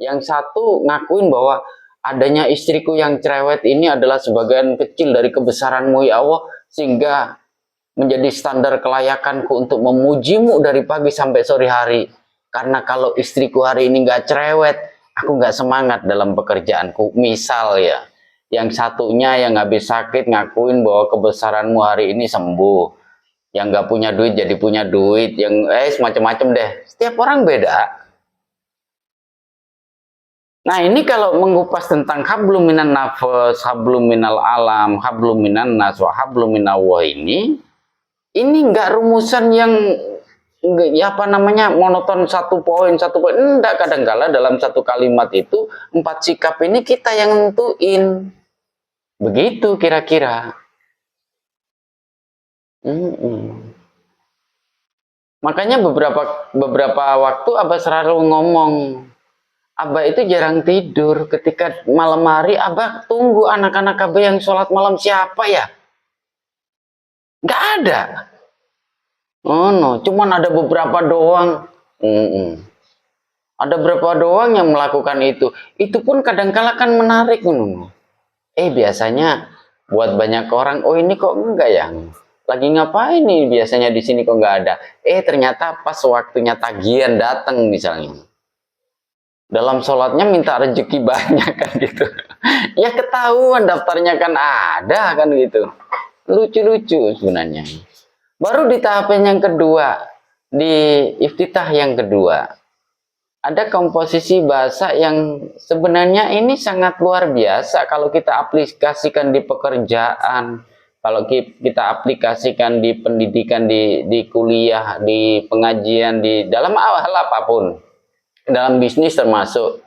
Yang satu ngakuin bahwa adanya istriku yang cerewet ini adalah sebagian kecil dari kebesaranmu ya Allah, sehingga menjadi standar kelayakanku untuk memujimu dari pagi sampai sore hari. Karena kalau istriku hari ini nggak cerewet, aku nggak semangat dalam pekerjaanku. Misal ya, yang satunya yang habis sakit ngakuin bahwa kebesaranmu hari ini sembuh. Yang nggak punya duit jadi punya duit. Yang semacam-macam deh. Setiap orang beda. Nah ini kalau mengupas tentang hablum minan nafas, hablum minal alam, hablum minan nas, wa hablum minallah ini nggak rumusan yang ya apa namanya monoton satu poin enggak, kadangkala dalam satu kalimat itu 4 sikap ini kita yang nentuin begitu kira-kira. Makanya beberapa waktu Abah selalu ngomong, Abah itu jarang tidur. Ketika malam hari Abah tunggu anak-anak Abah yang sholat malam siapa ya, nggak ada. Oh no, cuman ada beberapa doang. Ada beberapa doang yang melakukan itu. Itu pun kadangkala kan menarik. Biasanya buat banyak orang, oh ini kok enggak ya? Lagi ngapain nih biasanya di sini kok nggak ada? Ternyata pas waktunya tagihan datang misalnya. Dalam sholatnya minta rezeki banyak kan gitu. Ya ketahuan daftarnya kan ada kan gitu. Lucu-lucu sebenarnya. Baru di tahapan yang kedua, di iftitah yang kedua, ada komposisi bahasa yang sebenarnya ini sangat luar biasa kalau kita aplikasikan di pekerjaan, kalau kita aplikasikan di pendidikan, di kuliah, di pengajian, di dalam hal apapun, dalam bisnis termasuk.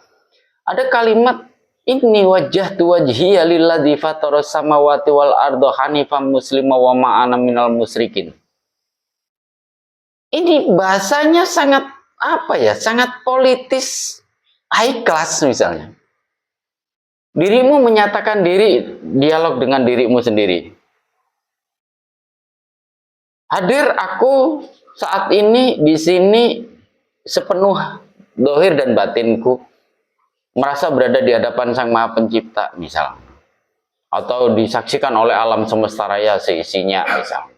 Ada kalimat inni wajjahtu wajhiya lilladzi fataras samawati wal arda hanifan muslima wa ma'ana minal musyrikin. Ini bahasanya sangat apa ya? Sangat politis, high class misalnya. Dirimu menyatakan diri, dialog dengan dirimu sendiri. Hadir aku saat ini di sini sepenuh dohir dan batinku, merasa berada di hadapan Sang Maha Pencipta misalnya. Atau disaksikan oleh alam semesta raya seisinya misalnya.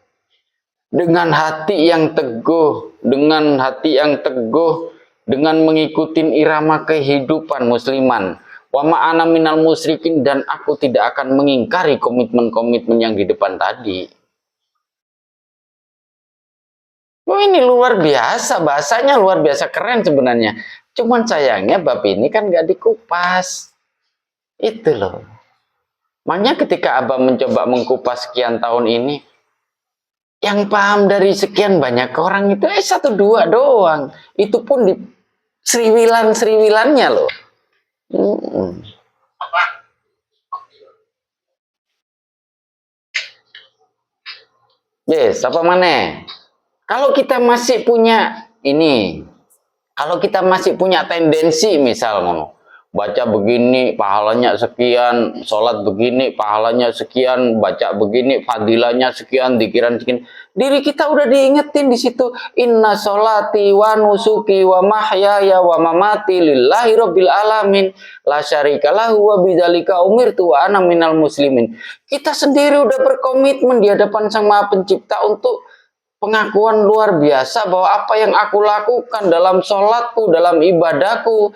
Dengan hati yang teguh, dengan mengikuti irama kehidupan musliman. Wa ma'ana minal musyrikin, dan aku tidak akan mengingkari komitmen-komitmen yang di depan tadi. Ini luar biasa, bahasanya luar biasa keren sebenarnya. Cuman sayangnya bab ini kan gak dikupas. Itu loh. Makanya ketika Abah mencoba mengkupas sekian tahun ini, yang paham dari sekian banyak orang itu 1-2 doang. Itu pun di seriwilan-seriwilannya loh. Yes, apa mana? Kalau kita masih punya ini, kalau kita masih punya tendensi misal baca begini pahalanya sekian, sholat begini pahalanya sekian, baca begini fadilahnya sekian, dikiran sekian, diri kita udah diingetin di situ, inna sholati wa nusuki wa mahyaya wa mamati lillahi rabbil alamin la syarika lahu wa bidzalika umirtu wa ana minal muslimin. Kita sendiri udah berkomitmen di hadapan Sang Maha Pencipta untuk pengakuan luar biasa bahwa apa yang aku lakukan dalam sholatku, dalam ibadahku,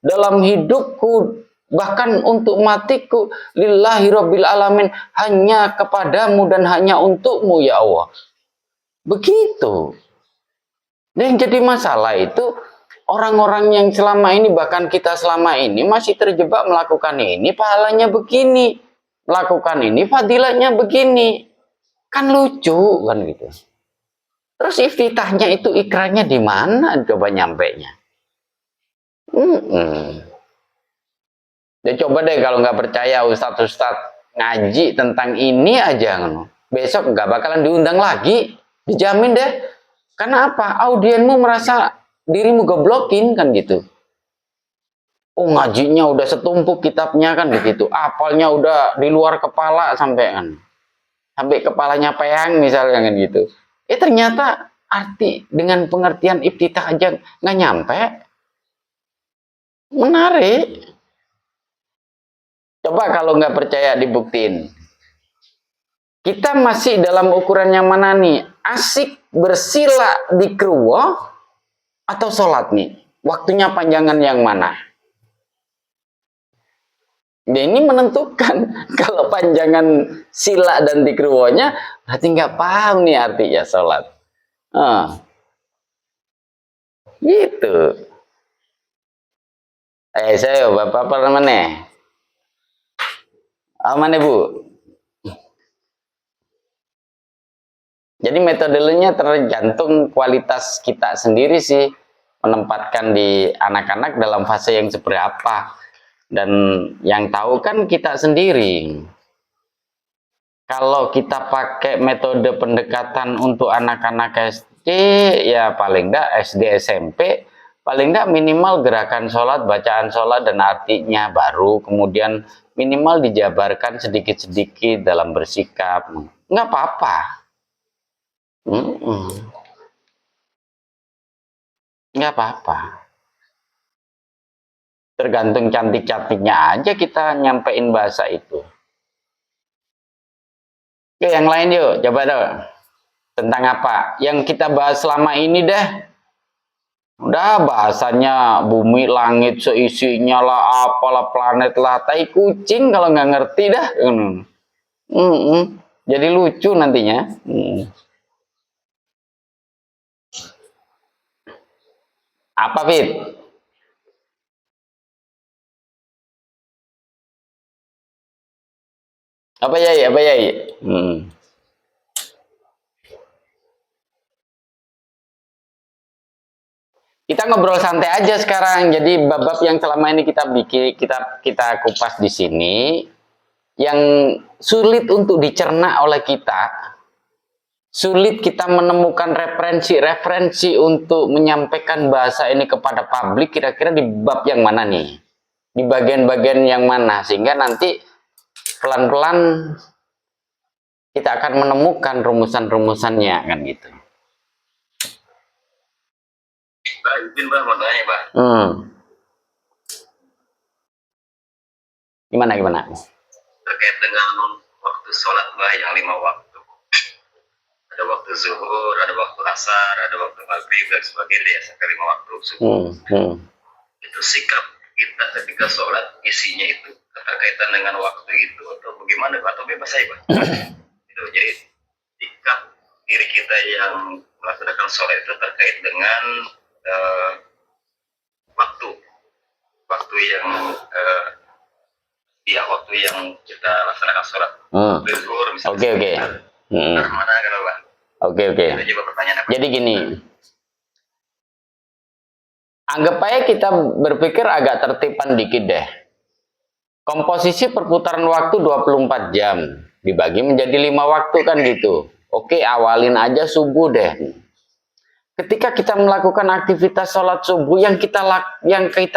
dalam hidupku, bahkan untuk matiku, lillahi rabbil alamin, hanya kepadamu dan hanya untukmu ya Allah. Begitu. Dan yang jadi masalah itu orang-orang yang selama ini, bahkan kita selama ini masih terjebak melakukan ini, pahalanya begini, melakukan ini, fadilahnya begini. Kan lucu kan gitu. Terus iftitahnya itu ikrarnya di mana coba nyampenya? Ya coba deh kalau nggak percaya Ustadz ngaji tentang ini aja, besok nggak bakalan diundang lagi, dijamin deh. Karena apa? Audienmu merasa dirimu goblokin kan gitu. Oh ngajinya udah setumpuk kitabnya kan begitu, apalnya udah di luar kepala sampai kepalanya peyang misalnya kan gitu. Ternyata arti dengan pengertian iftitah aja nggak nyampe. Menarik. Coba kalau nggak percaya dibuktiin. Kita masih dalam ukuran yang mana nih? Asik bersila di kruwo atau sholat nih? Waktunya panjangan yang mana? Dia ini menentukan. Kalau panjangan sila dan di kruwonya, berarti nggak paham nih artinya sholat. Gitu. Saya bapak apa namanya? Mana bu? Jadi metodenya tergantung kualitas kita sendiri sih, menempatkan di anak-anak dalam fase yang seperti apa. Dan yang tahu kan kita sendiri. Kalau kita pakai metode pendekatan untuk anak-anak SD, ya paling enggak SD SMP, paling enggak minimal gerakan sholat, bacaan sholat dan artinya baru, kemudian minimal dijabarkan sedikit-sedikit dalam bersikap. Nggak apa-apa. Nggak apa-apa. Tergantung cantik-cantiknya aja kita nyampein bahasa itu. Oke, yang lain yuk, coba dong. Tentang apa? Yang kita bahas selama ini dah. Udah bahasanya bumi, langit, seisinya lah, apalah planet lah, tai kucing kalau nggak ngerti dah. Jadi lucu nantinya. Apa, Fit? Apa ya? Apa ya? Kita ngobrol santai aja sekarang. Jadi bab-bab yang selama ini kita bikin, kita kupas di sini, yang sulit untuk dicerna oleh kita, sulit kita menemukan referensi untuk menyampaikan bahasa ini kepada publik, kira-kira di bab yang mana nih? Di bagian-bagian yang mana? Sehingga nanti pelan-pelan kita akan menemukan rumusan-rumusannya, kan gitu. Pak, izin Pak, mau tanya Pak. Gimana? Terkait dengan waktu sholat Pak, yang 5 waktu. Ada waktu zuhur, ada waktu asar, ada waktu maghrib dan sebagainya, ya, sampai 5 waktu subuh. Itu sikap kita ketika sholat, isinya itu keterkaitan dengan waktu itu atau bagaimana Pak? Atau bebas saya Pak? Gitu. Jadi sikap diri kita yang melaksanakan sholat itu terkait dengan waktu yang waktu yang kita laksanakan sholat. Oke. Mana kan Pak? Oke. Jadi gini, anggap aja kita berpikir agak tertipan dikit deh. Komposisi perputaran waktu 24 jam dibagi menjadi 5 waktu kan gitu. Oke, awalin aja subuh deh. Ketika kita melakukan aktivitas sholat subuh yang kita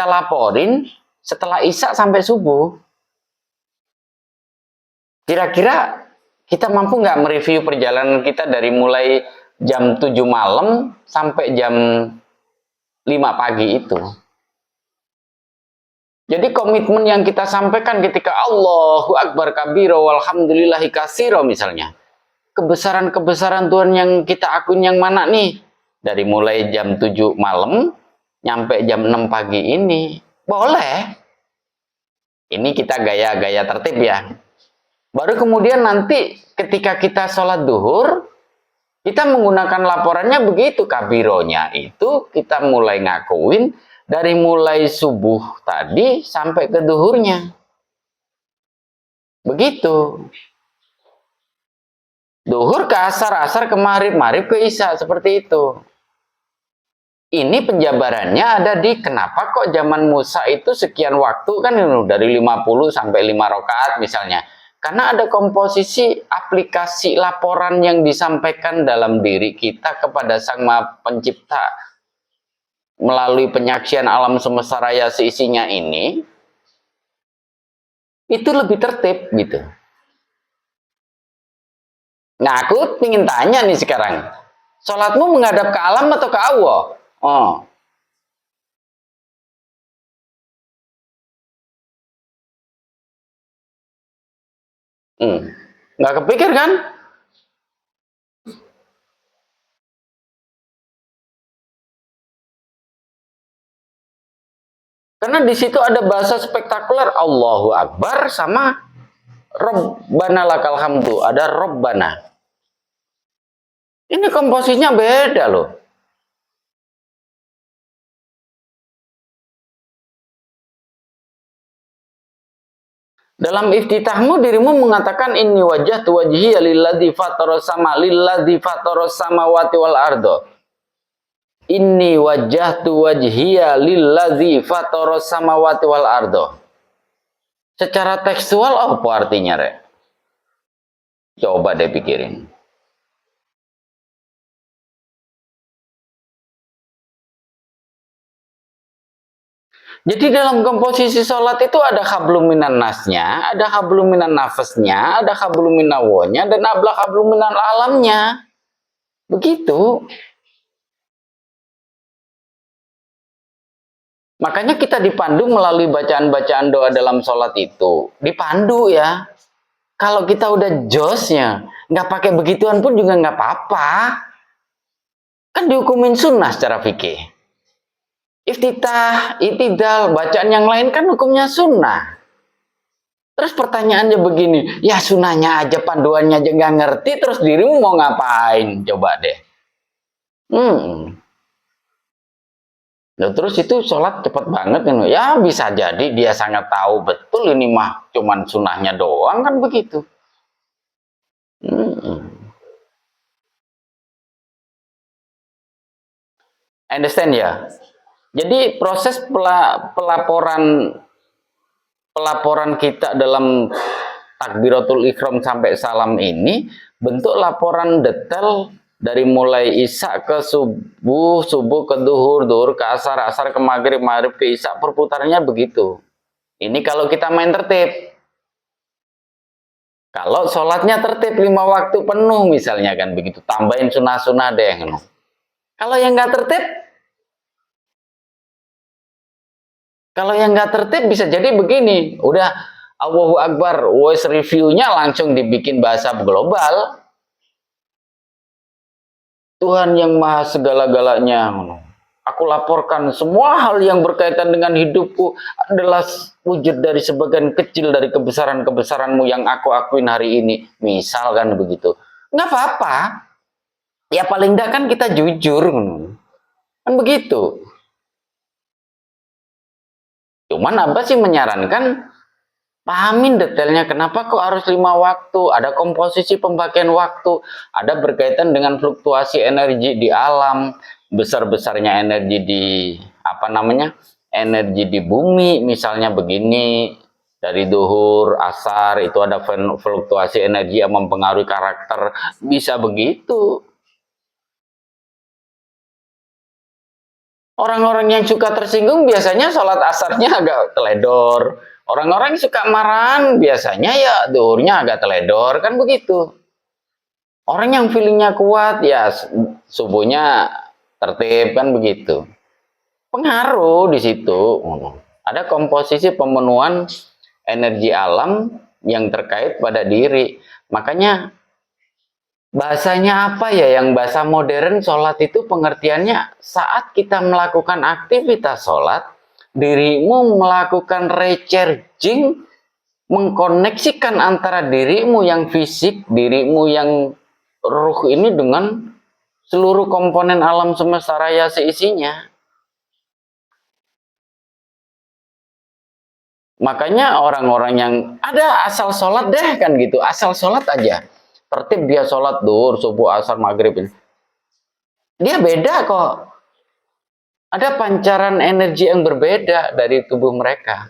laporin setelah isya sampai subuh, kira-kira kita mampu nggak mereview perjalanan kita dari mulai jam 7 malam sampai jam 5 pagi itu? Jadi komitmen yang kita sampaikan ketika Allahu Akbar kabira walhamdulillahi katsira misalnya, kebesaran-kebesaran Tuhan yang kita akuin yang mana nih? Dari mulai jam 7 malam nyampe jam 6 pagi ini. Boleh. Ini kita gaya-gaya tertib ya. Baru kemudian nanti ketika kita sholat duhur, kita menggunakan laporannya begitu. Kabironya itu kita mulai ngakuin dari mulai subuh tadi sampai ke duhurnya. Begitu. Duhur ke asar, asar ke maghrib, maghrib ke isya, seperti itu. Ini penjabarannya ada di kenapa kok zaman Musa itu sekian waktu kan dari 50 sampai 5 rakaat misalnya. Karena ada komposisi aplikasi laporan yang disampaikan dalam diri kita kepada Sang Maha Pencipta melalui penyaksian alam semesta raya seisinya ini, itu lebih tertib gitu. Nah, aku ingin tanya nih sekarang, sholatmu menghadap ke alam atau ke Allah? Nggak kepikir kan? Karena di situ ada bahasa spektakuler Allahu Akbar sama Rabbana lakal hamdu, ada Rabbana. Ini komposisinya beda loh. Dalam iftitahmu dirimu mengatakan inni wajjahtu wajhiya lilladzi fataras samawati wal ardo. Inni wajjahtu wajhiya lilladzi fataras samawati wal ardo. Secara tekstual apa artinya, Rek? Coba deh pikirin. Jadi dalam komposisi sholat itu ada hablum minan nasnya, ada hablum minan nafasnya, ada hablum minawonya, dan ada hablum minan alamnya. Begitu. Makanya kita dipandu melalui bacaan-bacaan doa dalam sholat itu. Dipandu ya. Kalau kita udah josnya, nggak pakai begituan pun juga nggak apa-apa. Kan dihukumin sunnah secara fikih. Iftitah, itidal, bacaan yang lain kan hukumnya sunnah. Terus pertanyaannya begini, ya sunnahnya aja, panduannya aja nggak ngerti, terus dirimu mau ngapain? Coba deh. Nah, terus itu sholat cepat banget kan? Ya bisa jadi dia sangat tahu betul ini mah cuman sunnahnya doang kan begitu. Understand ya? Jadi proses pelaporan kita dalam takbiratul ihram sampai salam ini bentuk laporan detail dari mulai isya ke subuh, subuh ke duhur, duhur ke asar, asar ke maghrib, maghrib ke isya, perputarannya begitu. Ini kalau kita main tertib. Kalau sholatnya tertib 5 waktu penuh misalnya kan begitu, tambahin sunnah-sunnah deh. Kalau yang nggak tertib, bisa jadi begini, udah Allahu Akbar, voice review-nya langsung dibikin bahasa global. Tuhan yang maha segala-galanya, aku laporkan semua hal yang berkaitan dengan hidupku adalah wujud dari sebagian kecil dari kebesaran-kebesaranmu yang aku akuin hari ini. Misalkan begitu. Nggak apa-apa. Ya paling enggak kan kita jujur. Kan begitu. Cuman apa sih menyarankan pahamin detailnya kenapa kok harus 5 waktu, ada komposisi pembagian waktu, ada berkaitan dengan fluktuasi energi di alam, besar-besarnya energi di energi di bumi misalnya begini, dari duhur, asar itu ada fluktuasi energi yang mempengaruhi karakter, bisa begitu. Orang-orang yang suka tersinggung biasanya sholat asarnya agak teledor. Orang-orang yang suka marahan biasanya ya duhurnya agak teledor, kan begitu. Orang yang feelingnya kuat ya subuhnya tertib, kan begitu. Pengaruh di situ. Ada komposisi pemenuhan energi alam yang terkait pada diri. Makanya bahasanya apa ya, yang bahasa modern sholat itu pengertiannya saat kita melakukan aktivitas sholat, dirimu melakukan recharging, mengkoneksikan antara dirimu yang fisik, dirimu yang ruh ini dengan seluruh komponen alam semesta raya seisinya. Makanya orang-orang yang ada asal sholat deh kan gitu, asal sholat aja. Tertib dia sholat duhur, subuh, asar, maghrib. Dia beda kok. Ada pancaran energi yang berbeda dari tubuh mereka.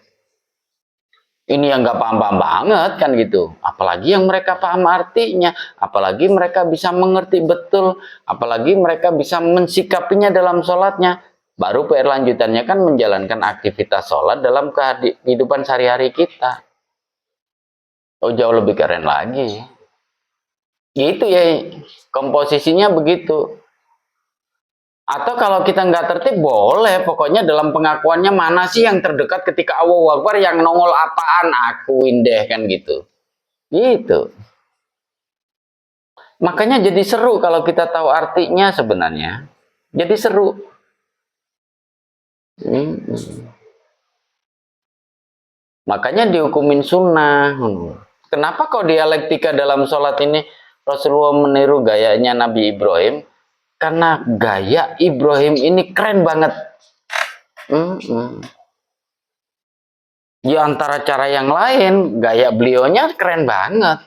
Ini yang nggak paham-paham banget kan gitu. Apalagi yang mereka paham artinya. Apalagi mereka bisa mengerti betul. Apalagi mereka bisa mensikapinya dalam sholatnya. Baru PR lanjutannya kan menjalankan aktivitas sholat dalam kehidupan sehari-hari kita. Oh jauh lebih keren lagi. Gitu ya, komposisinya begitu. Atau kalau kita nggak tertib boleh, pokoknya dalam pengakuannya mana sih yang terdekat ketika Allahu Akbar yang nongol apaan, akuin deh kan gitu. Gitu. Makanya jadi seru kalau kita tahu artinya sebenarnya. Jadi seru. Makanya dihukumin sunnah. Kenapa kok dialektika dalam sholat ini Rasulullah meniru gayanya Nabi Ibrahim? Karena gaya Ibrahim ini keren banget. Di antara cara yang lain, gaya beliaunya keren banget.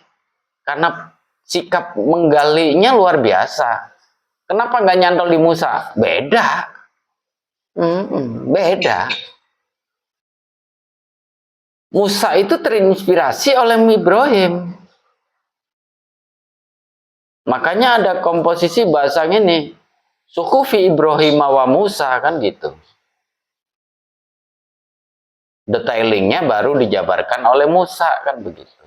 Karena sikap menggalinya luar biasa. Kenapa nggak nyantol di Musa? Beda. Beda. Musa itu terinspirasi oleh Ibrahim. Makanya ada komposisi bahasa ini. Suhufi Ibrahim wa Musa, kan gitu. Detailingnya baru dijabarkan oleh Musa, kan begitu.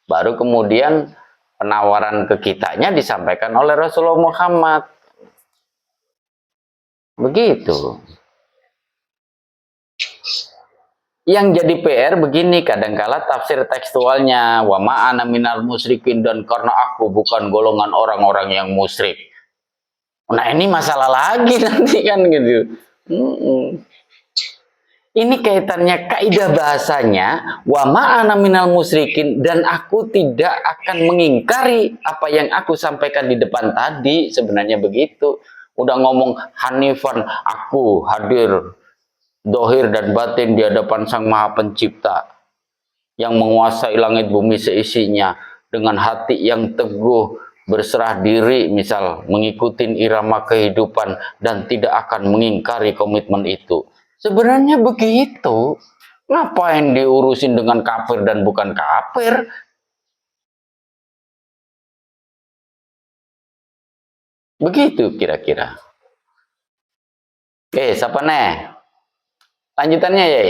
Baru kemudian penawaran ke kitanya disampaikan oleh Rasulullah Muhammad. Begitu. Yang jadi PR begini, kadangkala tafsir tekstualnya wa ma'ana minal musyrikin, dan karena aku bukan golongan orang-orang yang musyrik. Nah, ini masalah lagi nanti kan gitu. Ini kaitannya kaidah bahasanya wa ma'ana minal musyrikin, dan aku tidak akan mengingkari apa yang aku sampaikan di depan tadi, sebenarnya begitu. Udah ngomong hanifan, aku hadir dohir dan batin di hadapan Sang Maha Pencipta yang menguasai langit bumi seisinya, dengan hati yang teguh berserah diri, misal mengikuti irama kehidupan dan tidak akan mengingkari komitmen itu. Sebenarnya begitu. Ngapain diurusin dengan kafir dan bukan kafir? Begitu kira-kira. Oke, siapa nih? Lanjutannya ya.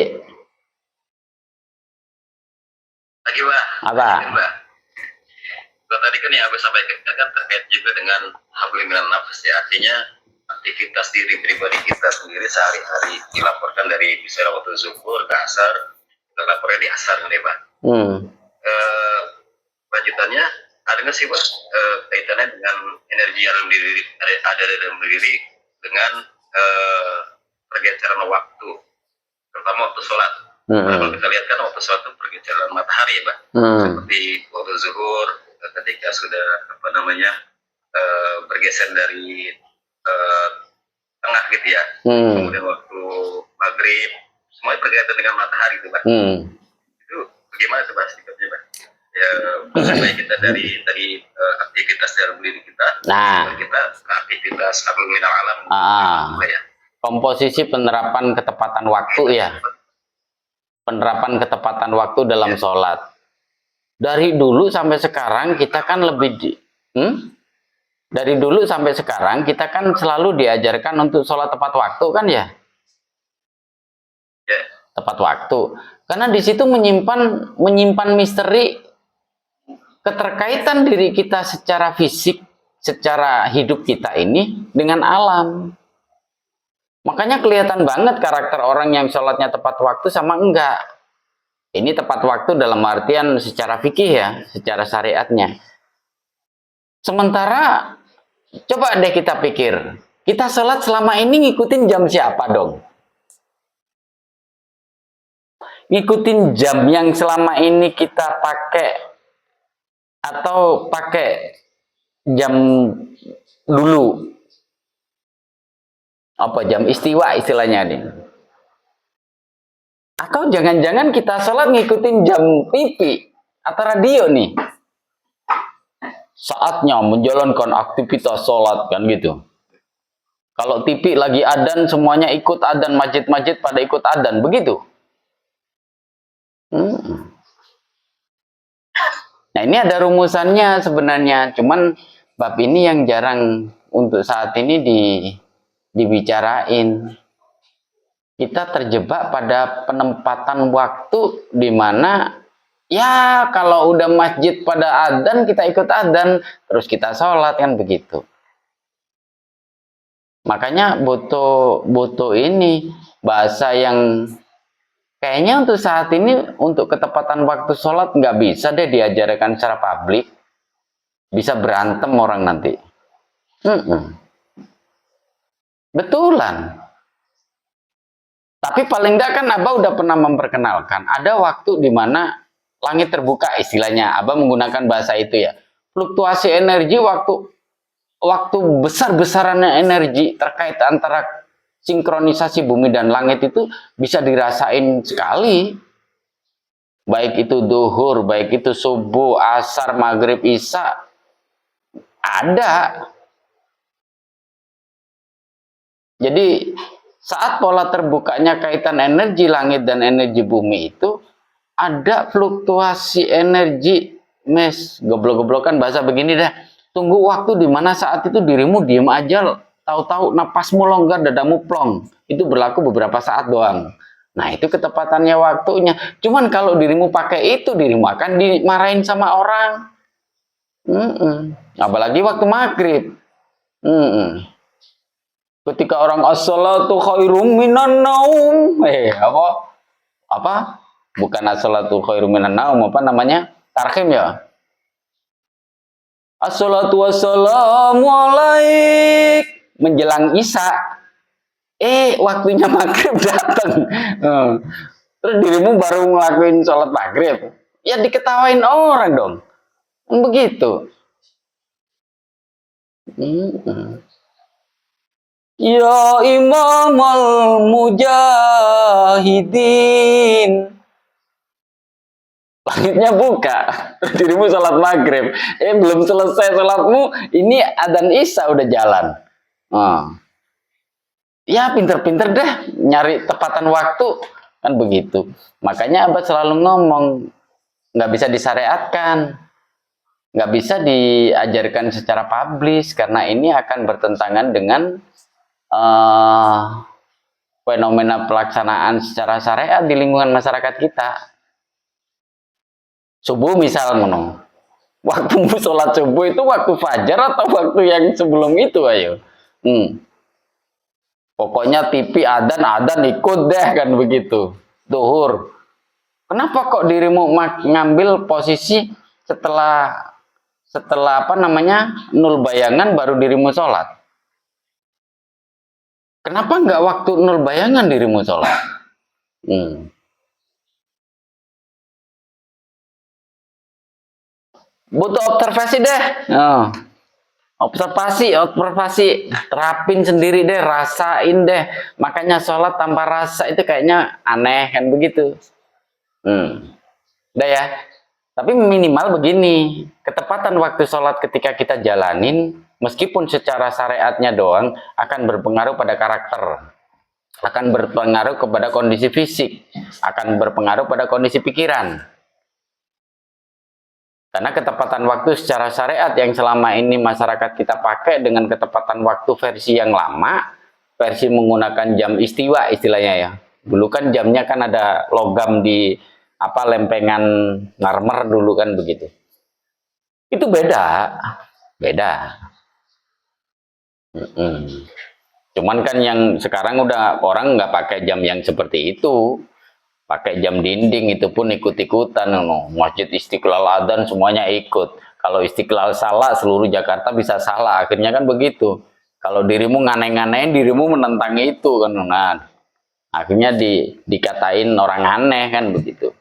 Lagi, Pak. Apa? Tadi kan yang aku sampaikan kan terkait juga dengan hablum minan nafas ya. Artinya aktivitas diri pribadi kita sendiri sehari-hari dilaporkan dari misalnya waktu zuhur ke asar, lapornya di asar nih, Pak. Lanjutannya ada nggak sih, Pak, kaitannya dengan energi yang ada dalam diri dengan pergeseran waktu, terutama waktu sholat. Kalau kita lihat kan waktu sholat itu pergeseran matahari ya, Pak. Seperti waktu zuhur ketika sudah bergeser dari tengah gitu ya. Kemudian waktu maghrib semuanya berkaitan dengan matahari itu, Pak. Itu bagaimana tuh, Pak, sikapnya, Pak? Ya, supaya kita dari aktivitas dalam diri kita, kita ke aktivitas hablum minal alam. Ya. Komposisi penerapan ketepatan waktu ya. Penerapan ketepatan waktu dalam sholat. Dari dulu sampai sekarang kita kan dari dulu sampai sekarang kita kan selalu diajarkan untuk sholat tepat waktu kan ya? Tepat waktu. Karena di situ menyimpan misteri keterkaitan diri kita secara fisik, secara hidup kita ini dengan alam. Makanya kelihatan banget karakter orang yang sholatnya tepat waktu sama enggak. Ini tepat waktu dalam artian secara fikih ya, secara syariatnya. Sementara, coba deh kita pikir, kita sholat selama ini ngikutin jam siapa dong? Ngikutin jam yang selama ini kita pakai, atau pakai jam dulu? Apa jam istiwa istilahnya nih? Atau jangan-jangan kita sholat ngikutin jam TV atau radio nih? Saatnya menjalankan aktivitas sholat kan gitu. Kalau TV lagi adzan semuanya ikut adzan, masjid-masjid pada ikut adzan, begitu. Nah, ini ada rumusannya sebenarnya, cuman bab ini yang jarang untuk saat ini dibicarain. Kita terjebak pada penempatan waktu di mana ya kalau udah masjid pada adzan kita ikut adzan, terus kita sholat kan begitu. Makanya butuh ini bahasa yang Kayaknya untuk saat ini, untuk ketepatan waktu sholat nggak bisa deh diajarkan secara publik. Bisa berantem orang nanti. Betulan. Tapi paling enggak kan Abah udah pernah memperkenalkan. Ada waktu di mana langit terbuka istilahnya. Abah menggunakan bahasa itu ya. Fluktuasi energi waktu besar-besarannya energi terkait antara sinkronisasi bumi dan langit itu bisa dirasain sekali. Baik itu duhur, baik itu subuh, asar, maghrib, isya, ada. Jadi saat pola terbukanya kaitan energi langit dan energi bumi itu ada fluktuasi energi. Goblok-goblokan bahasa begini dah. Tunggu waktu di mana saat itu dirimu diem aja, tahu-tahu napasmu longgar, dadamu plong. Itu berlaku beberapa saat doang. Nah, itu ketepatannya waktunya. Cuman kalau dirimu pakai itu, dirimu akan dimarahin sama orang. Apalagi waktu maghrib. Ketika orang as-salatu khairum minan naum. Apa? Bukan as-salatu khairum minan naum, apa namanya? Tarhim ya. As-salatu wassalamu alaik. Menjelang isya. Waktunya maghrib datang. Terus dirimu baru ngelakuin sholat maghrib. Ya diketawain orang dong. Begitu. Ya imam al-mujahidin. Langitnya buka. Terus dirimu sholat maghrib. Belum selesai sholatmu. Ini adzan isya udah jalan. Ya pinter-pinter deh nyari tepatan waktu, kan begitu. Makanya Abah selalu ngomong, nggak bisa disyariatkan, nggak bisa diajarkan secara publis, karena ini akan bertentangan dengan fenomena pelaksanaan secara syariat di lingkungan masyarakat kita. Subuh misal waktu sholat subuh itu waktu fajar atau waktu yang sebelum itu, ayo. Pokoknya TV adzan ikut deh, kan begitu. Duhur. Kenapa kok dirimu ngambil posisi setelah apa namanya nul bayangan baru dirimu sholat? Kenapa nggak waktu nul bayangan dirimu sholat? Butuh observasi deh. Observasi, terapin sendiri deh, rasain deh. Makanya sholat tanpa rasa itu kayaknya aneh, kan begitu. Udah ya. Tapi minimal begini, ketepatan waktu sholat ketika kita jalanin, meskipun secara syariatnya doang, akan berpengaruh pada karakter, akan berpengaruh kepada kondisi fisik, akan berpengaruh pada kondisi pikiran. Karena ketepatan waktu secara syariat yang selama ini masyarakat kita pakai dengan ketepatan waktu versi yang lama, versi menggunakan jam istiwa istilahnya ya. Dulu kan jamnya kan ada logam di lempengan marmer dulu kan begitu. Itu beda. Cuman kan yang sekarang udah orang nggak pakai jam yang seperti itu. Pakai jam dinding, itu pun ikut-ikutan. Masjid Istiqlal adzan semuanya ikut. Kalau Istiqlal salah, seluruh Jakarta bisa salah. Akhirnya kan begitu. Kalau dirimu nganeh-nganehin, dirimu menentang itu kan. Nah, akhirnya dikatain orang aneh kan begitu.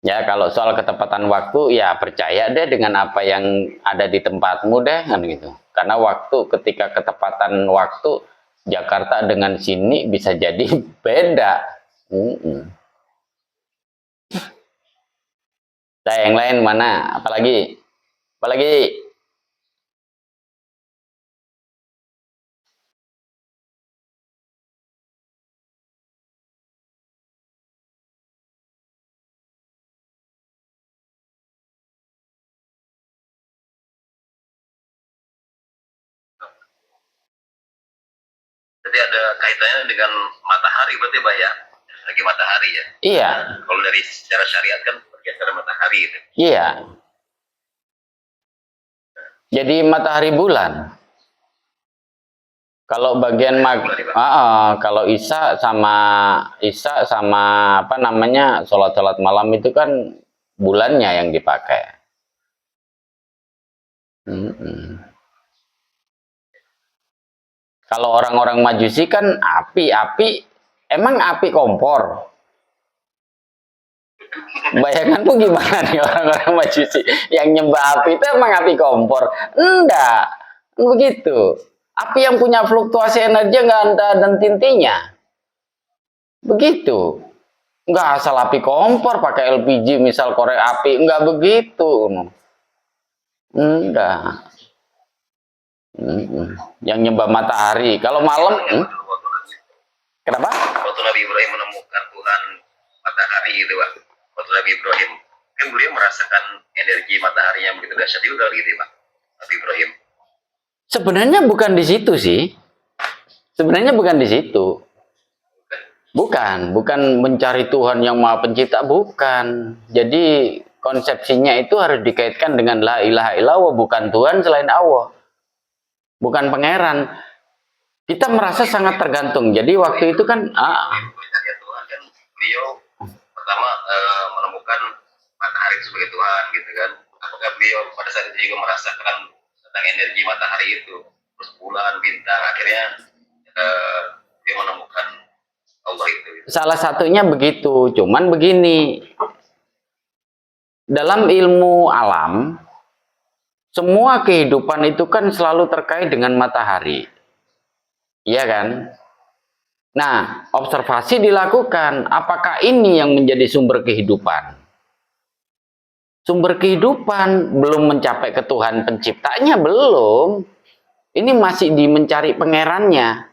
Ya kalau soal ketepatan waktu, ya percaya deh dengan apa yang ada di tempatmu deh kan gitu. Karena ketika ketepatan waktu Jakarta dengan sini bisa jadi beda. Nah, yang lain mana? Apalagi? Jadi ada kaitannya dengan matahari berarti, Pak ya? Lagi matahari ya? Iya. Kalau dari secara syariat kan bergeser matahari itu. Iya. Jadi matahari bulan. Kalau bagian kalau Isya sama apa namanya sholat malam itu kan bulannya yang dipakai. Kalau orang-orang Majusi kan api, emang api kompor. Bayanganmu gimana nih orang-orang Majusi yang nyembah api itu emang api kompor? Enggak, begitu. Api yang punya fluktuasi energi nggak ada dan tintinya. Begitu. Nggak asal api kompor pakai LPG misal korek api. Nggak begitu. Enggak. Yang nyembah matahari. Kalau malam, kenapa? Waktu Nabi Ibrahim menemukan Tuhan matahari itu, Pak. Waktu Nabi Ibrahim, kan beliau merasakan energi matahari yang begitu dahsyat juga gitu, Pak. Nabi Ibrahim. Sebenarnya bukan di situ sih. Sebenarnya bukan di situ. Bukan mencari Tuhan yang Maha Pencipta, bukan. Jadi konsepsinya itu harus dikaitkan dengan la ilaha illallah, bukan Tuhan selain Allah. Bukan pangeran. Kita merasa sangat tergantung. Jadi waktu itu kan Tuhan dan beliau pertama menemukan matahari sebagai Tuhan gitu kan. Apakah beliau pada saat itu juga merasakan tentang energi matahari itu, terus bulan, bintang, akhirnya dia menemukan Allah itu. Salah satunya begitu, cuman begini, dalam ilmu alam, semua kehidupan itu kan selalu terkait dengan matahari, iya kan? Nah, observasi dilakukan, apakah ini yang menjadi sumber kehidupan? Sumber kehidupan belum mencapai ke Tuhan penciptanya, belum. Ini masih mencari pangerannya.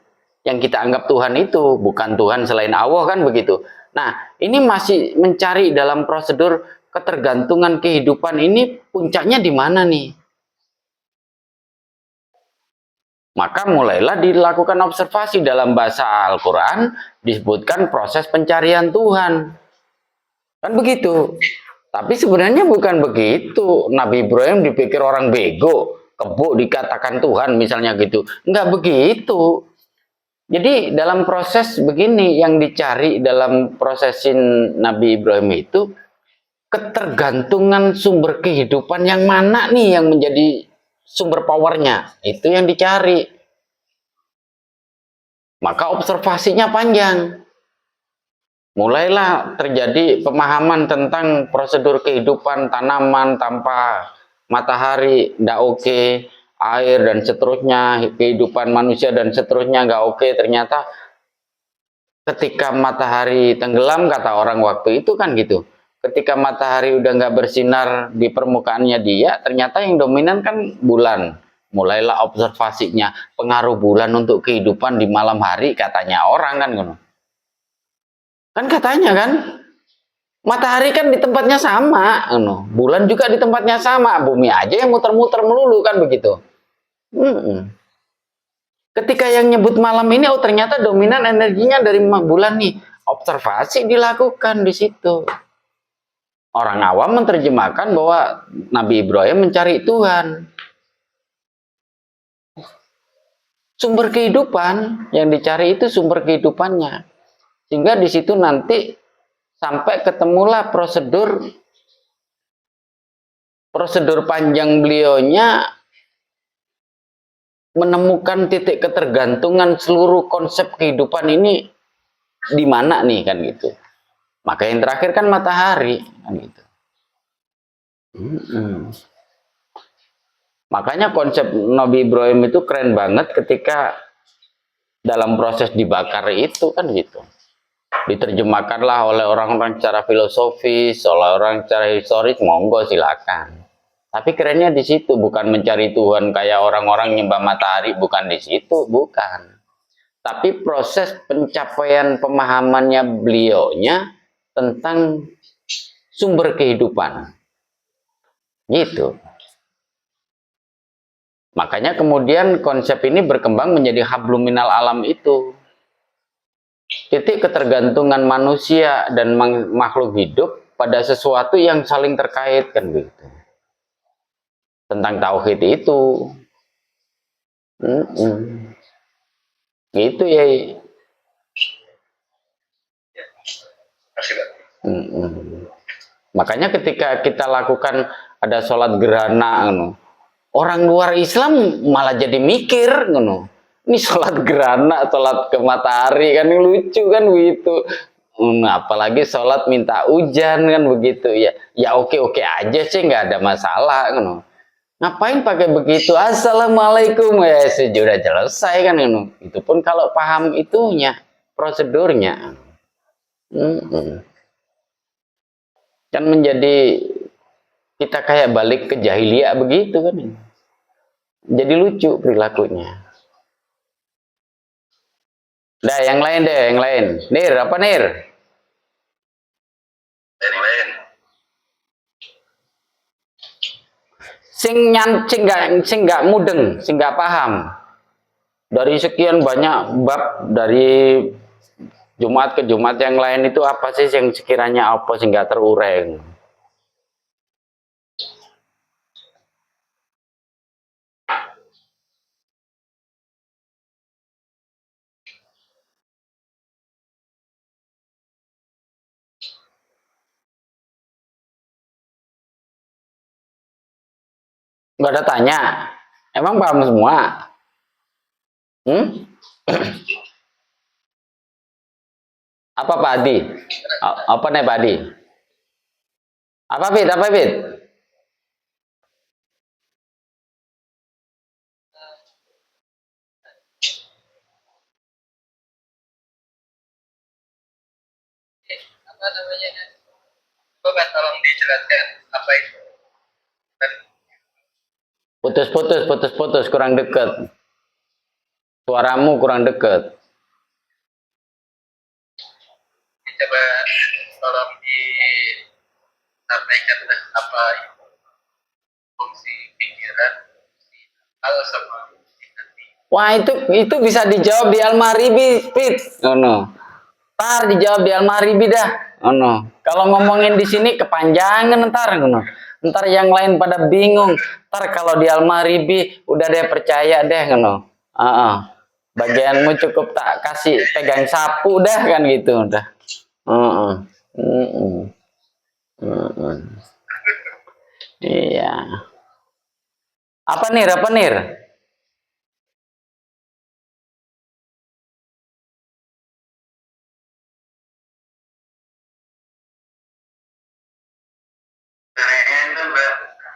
Yang kita anggap Tuhan itu bukan Tuhan selain Allah, kan begitu. Nah, ini masih mencari dalam prosedur ketergantungan kehidupan ini, puncaknya di mana nih? Maka mulailah dilakukan observasi. Dalam bahasa Al-Quran disebutkan proses pencarian Tuhan. Kan begitu. Tapi sebenarnya bukan begitu. Nabi Ibrahim dipikir orang bego, kebo dikatakan Tuhan misalnya gitu. Enggak begitu. Jadi dalam proses begini yang dicari dalam prosesin Nabi Ibrahim itu ketergantungan sumber kehidupan yang mana nih yang menjadi sumber powernya. Itu yang dicari. Maka observasinya panjang. Mulailah terjadi pemahaman tentang prosedur kehidupan tanaman tanpa matahari, nggak oke, air dan seterusnya, kehidupan manusia dan seterusnya nggak oke. Ternyata ketika matahari tenggelam, kata orang waktu itu kan gitu, ketika matahari udah nggak bersinar di permukaannya dia, ternyata yang dominan kan bulan. Mulailah observasinya, pengaruh bulan untuk kehidupan di malam hari, katanya orang kan gitu. Kan katanya kan, matahari kan di tempatnya sama, bulan juga di tempatnya sama, bumi aja yang muter-muter melulu kan begitu. Ketika yang nyebut malam ini, oh ternyata dominan energinya dari bulan nih. Observasi dilakukan di situ. Orang awam menerjemahkan bahwa Nabi Ibrahim mencari Tuhan. Sumber kehidupan yang dicari itu sumber kehidupannya. Sehingga di situ nanti sampai ketemulah prosedur panjang beliaunya menemukan titik ketergantungan seluruh konsep kehidupan ini di mana nih kan gitu. Maka yang terakhir kan matahari kan gitu. Makanya konsep Nabi Ibrahim itu keren banget ketika dalam proses dibakar itu kan gitu. Diterjemahkanlah oleh orang-orang secara filosofis, oleh orang secara historis, monggo silakan. Tapi kerennya di situ, bukan mencari Tuhan kayak orang-orang nyembah matahari, bukan di situ, bukan. Tapi proses pencapaian pemahamannya beliaunya tentang sumber kehidupan. Gitu. Makanya kemudian konsep ini berkembang menjadi hablum minal alam itu. Titik ketergantungan manusia dan makhluk hidup pada sesuatu yang saling terkait kan begitu. Tentang tauhid itu. Gitu ya. Masih Pak. Makanya ketika kita lakukan ada sholat gerhana, orang luar Islam malah jadi mikir, ini sholat gerhana, sholat ke matahari kan lucu kan begitu. Apalagi sholat minta hujan kan begitu ya. Ya oke aja sih, nggak ada masalah. Ngapain pakai begitu? Assalamualaikum, ya sudah selesai kan. Itu pun kalau paham itunya, prosedurnya. Kan menjadi kita kayak balik ke jahiliyah begitu kan. Jadi lucu perilakunya. Dah yang lain deh, yang lain. Nir, apa Nir? Yang lain. Sing nggak mudeng, sing nggak paham. Dari sekian banyak bab dari Jumat ke Jumat yang lain itu apa sih yang sekiranya apa sih nggak terurai? Nggak ada tanya. Emang paham semua? Apa Pak Adi? Apa nih Pak Adi? Apa Fit? Apa Fit? Apa namanya? Coba tolong dijelaskan apa itu. Putus, kurang deket. Suaramu kurang deket. Coba tolong disampaikan apa itu fungsi pikiran, hal sama hati. Wah itu bisa dijawab di Al-Maribi, Fit. Ntar dijawab di Al-Maribi dah. Kalau ngomongin di sini kepanjangan ntar. Ntar yang lain pada bingung. Ntar kalau di Al-Maribi udah deh percaya deh. Bagianmu cukup tak kasih pegang sapu dah kan gitu udah. Iya. Apa Nir? Apa Nir?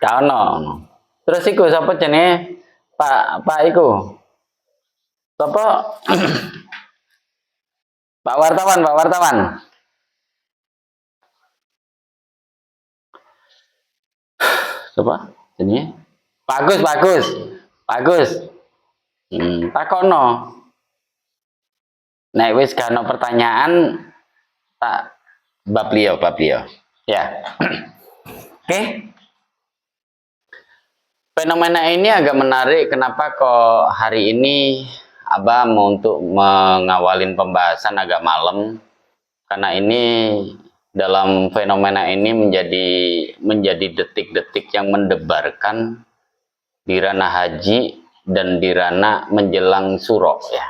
Kano. Terus iku siapa jenenge? Pak iku. Siapa? Pak wartawan. Siapa? Jenenge? Bagus. Takono. Nek wis gak ono pertanyaan tak bab liya. Ya. Oke. Fenomena ini agak menarik. Kenapa kok hari ini Abah mau untuk mengawalin pembahasan agak malam? Karena ini dalam fenomena ini menjadi detik-detik yang mendebarkan di ranah haji dan di ranah menjelang suro ya.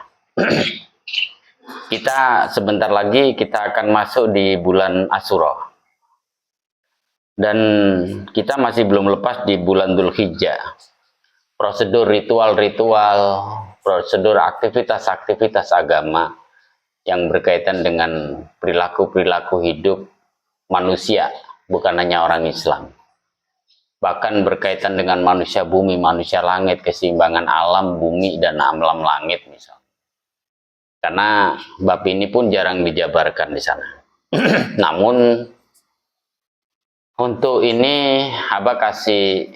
Kita sebentar lagi kita akan masuk di bulan Asyura. Dan kita masih belum lepas di bulan Dzulhijjah. Prosedur ritual-ritual, prosedur aktivitas-aktivitas agama yang berkaitan dengan perilaku-perilaku hidup manusia, bukan hanya orang Islam. Bahkan berkaitan dengan manusia bumi, manusia langit, keseimbangan alam bumi dan alam langit misalnya. Karena bab ini pun jarang dijabarkan di sana. Namun untuk ini Abah kasih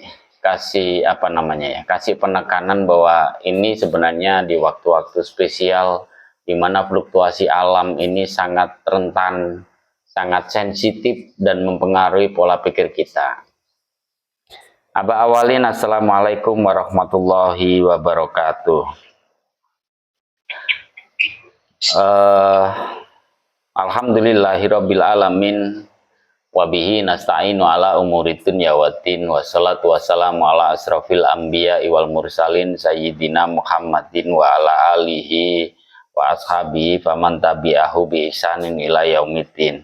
apa namanya ya, kasih penekanan bahwa ini sebenarnya di waktu-waktu spesial di mana fluktuasi alam ini sangat rentan, sangat sensitif dan mempengaruhi pola pikir kita. Abah awalin assalamualaikum warahmatullahi wabarakatuh. Alhamdulillahirabbil alamin wabihi nasta'inu ala umuri dunya waddin wassalatu wassalamu ala asrafil anbiya wal mursalin sayyidina Muhammadin wa ala alihi wa ashabi faman tabi'ahu bi ihsanin ila yaumiddin.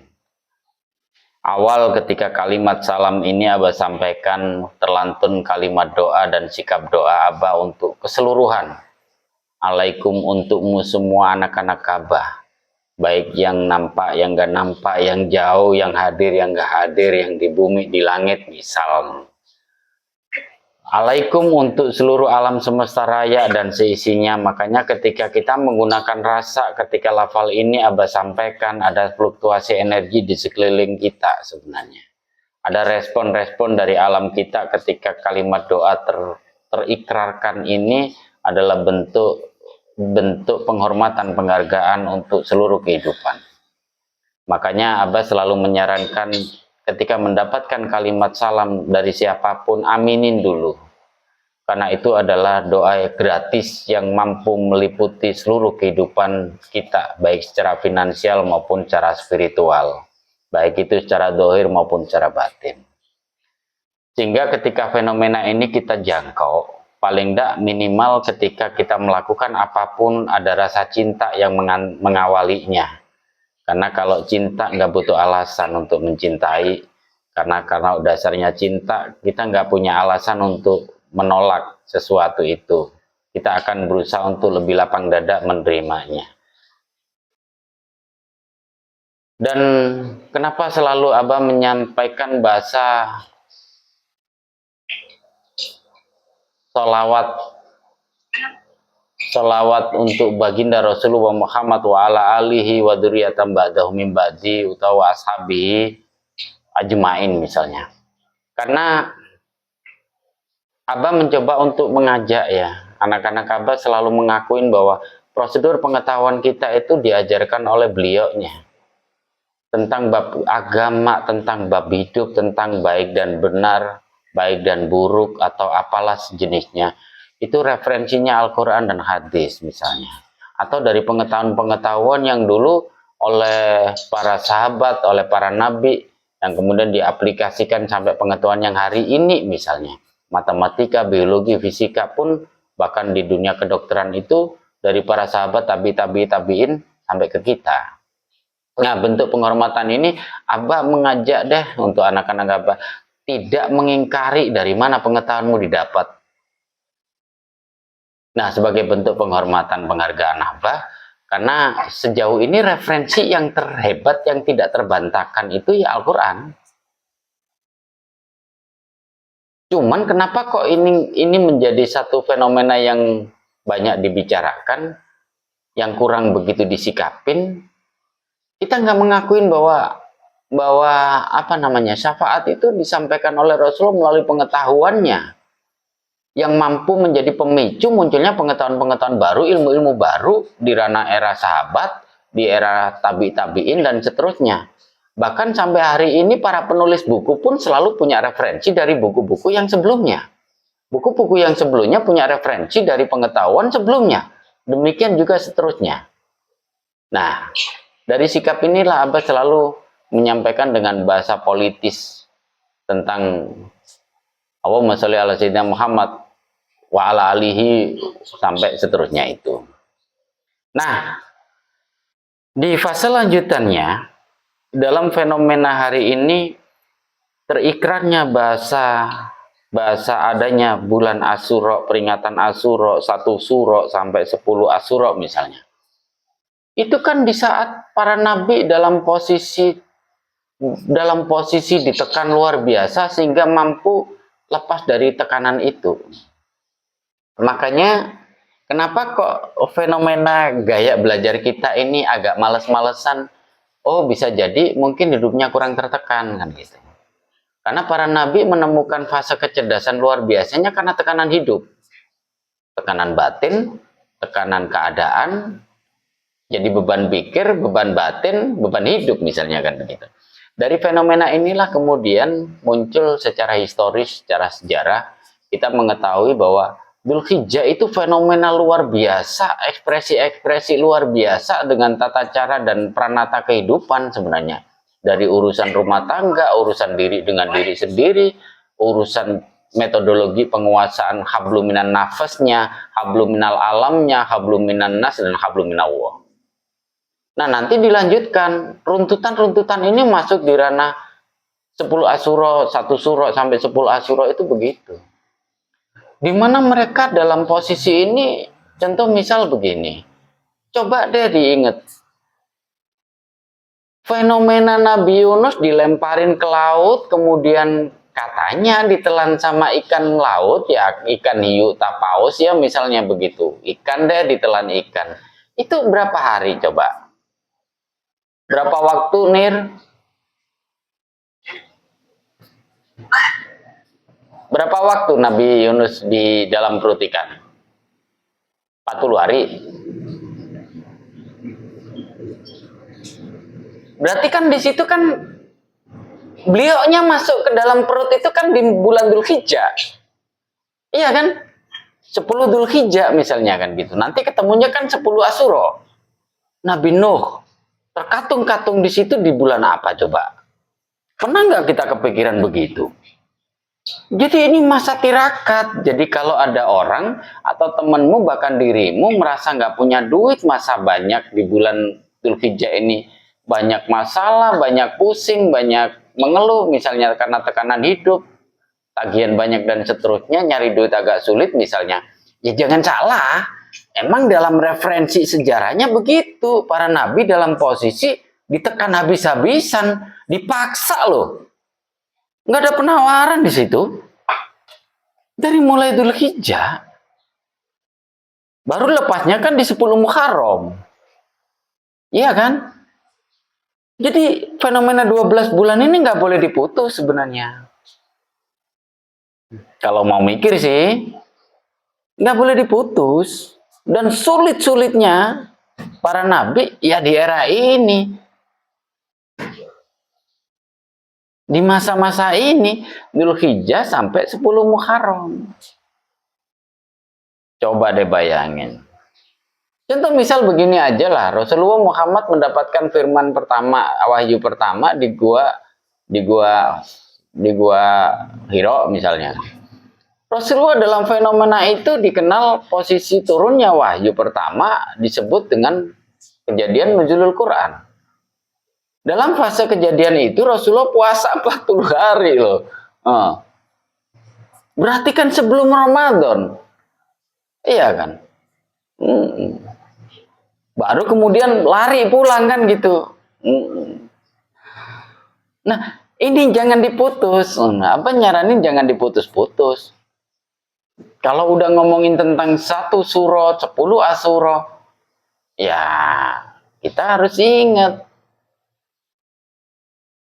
Awal ketika kalimat salam ini Abah sampaikan terlantun kalimat doa dan sikap doa Abah untuk keseluruhan. Alaikum untukmu semua anak-anak Ka'bah. Baik yang nampak, yang gak nampak, yang jauh, yang hadir, yang gak hadir, yang di bumi, di langit, misal. Alaikum untuk seluruh alam semesta raya dan seisinya. Makanya ketika kita menggunakan rasa, ketika lafal ini Abah sampaikan, ada fluktuasi energi di sekeliling kita sebenarnya. Ada respon-respon dari alam kita ketika kalimat doa terikrarkan ini adalah bentuk penghormatan, penghargaan untuk seluruh kehidupan. Makanya Abah selalu menyarankan ketika mendapatkan kalimat salam dari siapapun, aminin dulu. Karena itu adalah doa gratis yang mampu meliputi seluruh kehidupan kita, baik secara finansial maupun secara spiritual. Baik itu secara dohir maupun secara batin. Sehingga ketika fenomena ini kita jangkau, paling tidak minimal ketika kita melakukan apapun ada rasa cinta yang mengawalinya. Karena kalau cinta nggak butuh alasan untuk mencintai, karena dasarnya cinta, kita nggak punya alasan untuk menolak sesuatu itu. Kita akan berusaha untuk lebih lapang dada menerimanya. Dan kenapa selalu Abah menyampaikan bahasa Salawat untuk baginda Rasulullah Muhammad wa ala alihi wa dzurriyyatan ba'dahu min ba'di utawa ashabihi ajmain misalnya. Karena Abah mencoba untuk mengajak ya, anak-anak Abah selalu mengakuin bahwa prosedur pengetahuan kita itu diajarkan oleh beliaunya. Tentang bab agama, tentang bab hidup, tentang baik dan benar, baik dan buruk atau apalah sejenisnya. Itu referensinya Al-Quran dan hadis misalnya. Atau dari pengetahuan-pengetahuan yang dulu oleh para sahabat, oleh para nabi, yang kemudian diaplikasikan sampai pengetahuan yang hari ini misalnya. Matematika, biologi, fisika pun bahkan di dunia kedokteran itu dari para sahabat, tabi'in sampai ke kita. Nah, bentuk penghormatan ini Abah mengajak deh untuk anak-anak Abah tidak mengingkari dari mana pengetahuanmu didapat. Nah, sebagai bentuk penghormatan, penghargaan Abah, karena sejauh ini referensi yang terhebat, yang tidak terbantahkan itu ya Al-Quran. Cuman kenapa kok ini menjadi satu fenomena yang banyak dibicarakan, yang kurang begitu disikapin? Kita nggak mengakuin bahwa syafaat itu disampaikan oleh Rasulullah melalui pengetahuannya, yang mampu menjadi pemicu munculnya pengetahuan-pengetahuan baru, ilmu-ilmu baru di ranah era sahabat, di era tabi'in dan seterusnya. Bahkan sampai hari ini para penulis buku pun selalu punya referensi dari buku-buku yang sebelumnya. Buku-buku yang sebelumnya punya referensi dari pengetahuan sebelumnya. Demikian juga seterusnya. Nah, dari sikap inilah Abah selalu menyampaikan dengan bahasa politis tentang Allahumma sholli ala sayyidina Muhammad wa ala alihi sampai seterusnya itu. Nah, di fase lanjutannya dalam fenomena hari ini terikrarnya bahasa adanya bulan Asyura, peringatan Asyura, 1 Syura sampai 10 Asyura misalnya. Itu kan di saat para nabi dalam posisi ditekan luar biasa sehingga mampu lepas dari tekanan itu. Makanya kenapa kok fenomena gaya belajar kita ini agak males-malesan? Oh, bisa jadi mungkin hidupnya kurang tertekan kan gitu. Karena para nabi menemukan fase kecerdasan luar biasanya karena tekanan hidup. Tekanan batin, tekanan keadaan, jadi beban pikir, beban batin, beban hidup misalnya kan begitu. Dari fenomena inilah kemudian muncul secara historis, secara sejarah, kita mengetahui bahwa Dzulhijjah itu fenomena luar biasa, ekspresi-ekspresi luar biasa dengan tata cara dan pranata kehidupan sebenarnya. Dari urusan rumah tangga, urusan diri dengan diri sendiri, urusan metodologi penguasaan habluminan nafasnya, habluminal alamnya, habluminan nas, dan habluminallah. Nah, nanti dilanjutkan. Runtutan-runtutan ini masuk di ranah 10 Asyura, 1 Suro sampai 10 Asyura itu begitu. Di mana mereka dalam posisi ini, contoh misal begini. Coba deh diingat. Fenomena Nabi Yunus dilemparin ke laut, kemudian katanya ditelan sama ikan laut, ya ikan hiu tapaus ya misalnya begitu. Ikan deh ditelan ikan. Itu berapa hari coba? Berapa waktu, Nir? Berapa waktu Nabi Yunus di dalam perut ikan? 40 hari. Berarti kan di situ kan beliaunya masuk ke dalam perut itu kan di bulan Dzulhijjah. Iya kan? 10 Dzulhijjah misalnya kan gitu. Nanti ketemunya kan 10 Asyura. Nabi Nuh terkatung-katung di situ di bulan apa coba? Pernah nggak kita kepikiran begitu? Jadi ini masa tirakat. Jadi kalau ada orang atau temanmu bahkan dirimu merasa nggak punya duit, masa banyak di bulan Dzulhijjah ini banyak masalah, banyak pusing, banyak mengeluh misalnya karena tekanan hidup, tagihan banyak dan seterusnya, nyari duit agak sulit misalnya. Ya jangan salah. Emang dalam referensi sejarahnya begitu. Para nabi dalam posisi ditekan habis-habisan, dipaksa loh. Nggak ada penawaran di situ. Dari mulai Dzulhijjah. Baru lepasnya kan di 10 Muharram. Iya kan? Jadi fenomena 12 bulan ini nggak boleh diputus sebenarnya. Kalau mau mikir sih, nggak boleh diputus. Dan sulit-sulitnya para nabi ya di era ini. Di masa-masa ini, Dzulhijjah sampai 10 Muharram. Coba deh bayangin. Contoh misal begini aja lah, Rasulullah Muhammad mendapatkan firman pertama, wahyu pertama di gua Hira misalnya. Rasulullah dalam fenomena itu dikenal posisi turunnya wahyu pertama disebut dengan kejadian nuzulul Quran. Dalam fase kejadian itu Rasulullah puasa 40 hari loh. Berarti kan sebelum Ramadan. Iya kan? Baru kemudian lari pulang kan gitu. Nah, ini jangan diputus. Apa nyaranin jangan diputus-putus. Kalau udah ngomongin tentang 1 surah, 10 Asyura, ya kita harus ingat.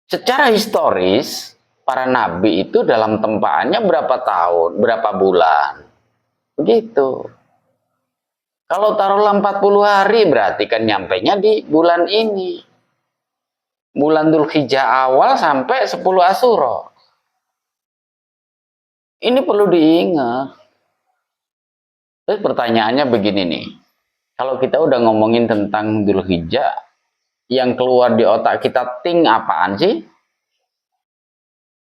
Secara historis, para nabi itu dalam tempaannya berapa tahun, berapa bulan. Begitu. Kalau taruhlah 40 hari, berarti kan nyampainya di bulan ini. Bulan Dzulhijjah awal sampai 10 Asyura. Ini perlu diingat. Terus pertanyaannya begini nih. Kalau kita udah ngomongin tentang Dzulhijjah, yang keluar di otak kita ting apaan sih?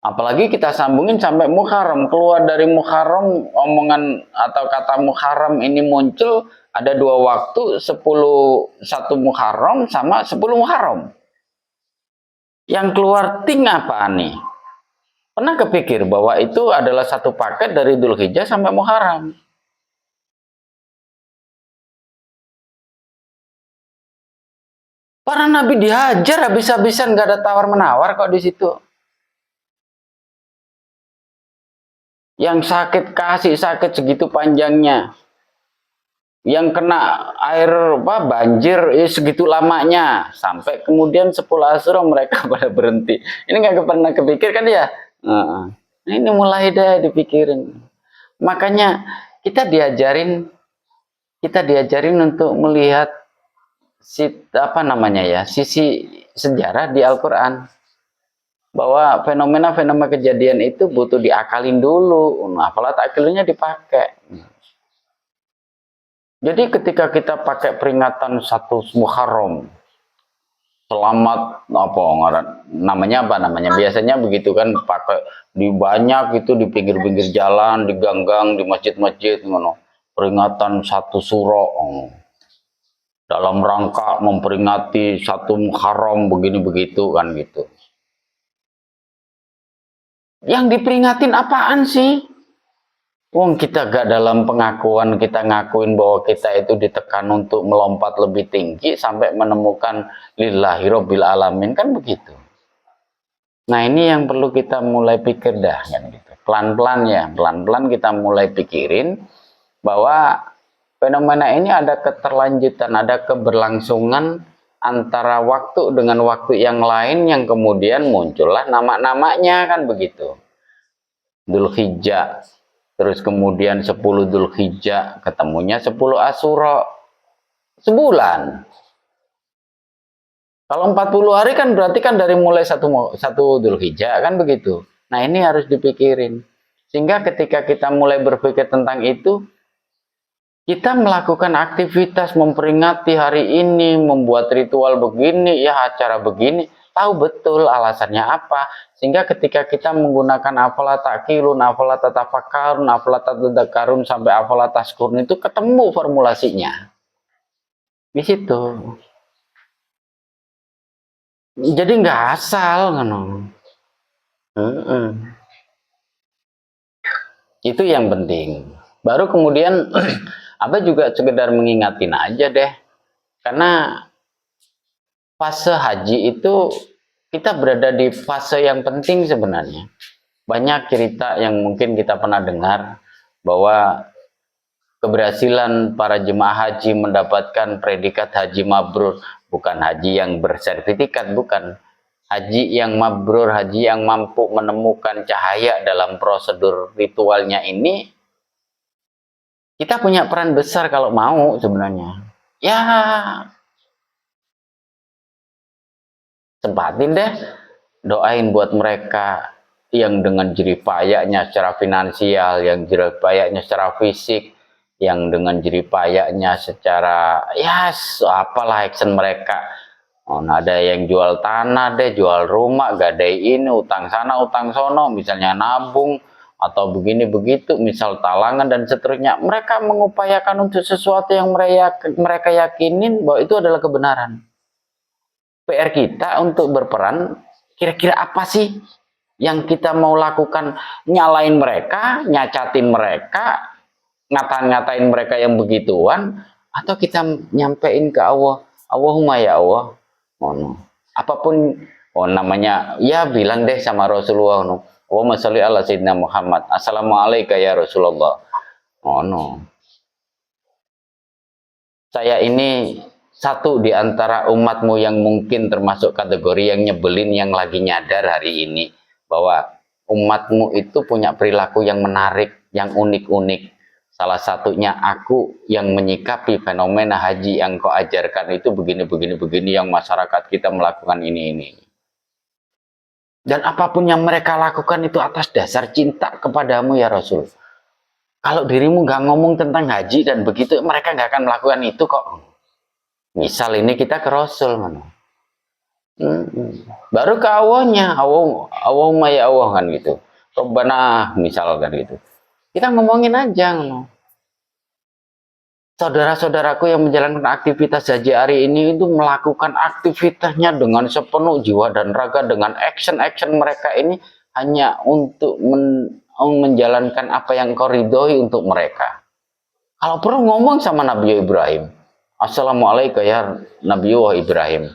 Apalagi kita sambungin sampai Muharram. Keluar dari Muharram, omongan atau kata Muharram ini muncul, ada 2 waktu, 1 Muharram sama 10 Muharram. Yang keluar ting apaan nih? Pernah kepikir bahwa itu adalah satu paket dari Dzulhijjah sampai Muharram? Para nabi dihajar habis-habisan, nggak ada tawar-menawar kok di situ. Yang sakit kasih sakit segitu panjangnya. Yang kena air banjir segitu lamanya. Sampai kemudian 10 Asyura mereka pada berhenti. Ini nggak pernah kepikir kan ya? Ini mulai deh dipikirin. Makanya kita diajarin untuk melihat sisi sejarah di Al-Quran, bahwa fenomena-fenomena kejadian itu butuh diakalin dulu. Apalah takilnya dipakai. Jadi ketika kita pakai peringatan 1 Muharram, selamat namanya biasanya begitu kan, pakai di banyak itu di pinggir-pinggir jalan, di gang-gang, di masjid-masjid, peringatan 1 surah. dalam rangka memperingati satu Muharram begini begitu kan gitu. Yang diperingatin apaan sih? Wong kita gak dalam pengakuan kita ngakuin bahwa kita itu ditekan untuk melompat lebih tinggi sampai menemukan lillahi rabbil alamin kan begitu. Nah ini yang perlu kita mulai pikir dah kan gitu. Pelan-pelan ya, pelan-pelan kita mulai pikirin bahwa fenomena ini ada keterlanjutan, ada keberlangsungan antara waktu dengan waktu yang lain yang kemudian muncullah nama-namanya kan begitu. Dzulhijjah, terus kemudian 10 Dzulhijjah, ketemunya 10 Asyura, sebulan. Kalau 40 hari kan berarti kan dari mulai satu Dzulhijjah kan begitu. Nah ini harus dipikirin. Sehingga ketika kita mulai berpikir tentang itu, kita melakukan aktivitas memperingati hari ini, membuat ritual begini, ya acara begini, tahu betul alasannya apa. Sehingga ketika kita menggunakan afala ta'qilun, afala tatafakkarun, afala tatadzakarun sampai afala tashkurun itu ketemu formulasinya. Di situ. Jadi nggak asal kan. Itu yang penting. Baru kemudian apa juga sekedar mengingatin aja deh. Karena fase haji itu kita berada di fase yang penting sebenarnya. Banyak cerita yang mungkin kita pernah dengar bahwa keberhasilan para jemaah haji mendapatkan predikat haji mabrur, bukan haji yang bersertifikat, bukan. Haji yang mabrur, haji yang mampu menemukan cahaya dalam prosedur ritualnya ini, kita punya peran besar kalau mau sebenarnya. Ya, sempatin deh, doain buat mereka yang dengan jerih payahnya secara finansial, yang jerih payahnya secara fisik, yang dengan jerih payahnya secara, ya apalah action mereka. Oh, nah ada yang jual tanah deh, jual rumah, gadai ini, utang sana, utang sono, misalnya nabung, atau begini begitu, misal talangan dan seterusnya. Mereka mengupayakan untuk sesuatu yang mereka yakinin bahwa itu adalah kebenaran. PR kita untuk berperan, kira-kira apa sih yang kita mau lakukan? Nyalain mereka, nyacatin mereka, ngatain mereka yang begituan, atau kita nyampein ke Allah, Allahumma ya Allah, apapun namanya, ya bilang deh sama Rasulullah, Allahumma sholli ala sayyidina Muhammad, assalamualaikum ya Rasulullah. Saya ini satu di antara umatmu yang mungkin termasuk kategori yang nyebelin, yang lagi nyadar hari ini bahwa umatmu itu punya perilaku yang menarik, yang unik-unik. Salah satunya aku yang menyikapi fenomena haji yang kau ajarkan itu begini, yang masyarakat kita melakukan ini. Dan apapun yang mereka lakukan itu atas dasar cinta kepadamu ya Rasul. Kalau dirimu nggak ngomong tentang haji dan begitu, mereka nggak akan melakukan itu kok. Misal ini kita ke Rasul. Baru ke Allahnya, Allahumma ya Allah kan gitu. Rabbana misalkan gitu. Kita ngomongin aja. Saudara-saudaraku yang menjalankan aktivitas haji hari ini itu melakukan aktivitasnya dengan sepenuh jiwa dan raga, dengan action-action mereka ini hanya untuk menjalankan apa yang kau ridhoi untuk mereka. Kalau perlu ngomong sama Nabi Ibrahim, assalamualaikum ya Nabi Ibrahim.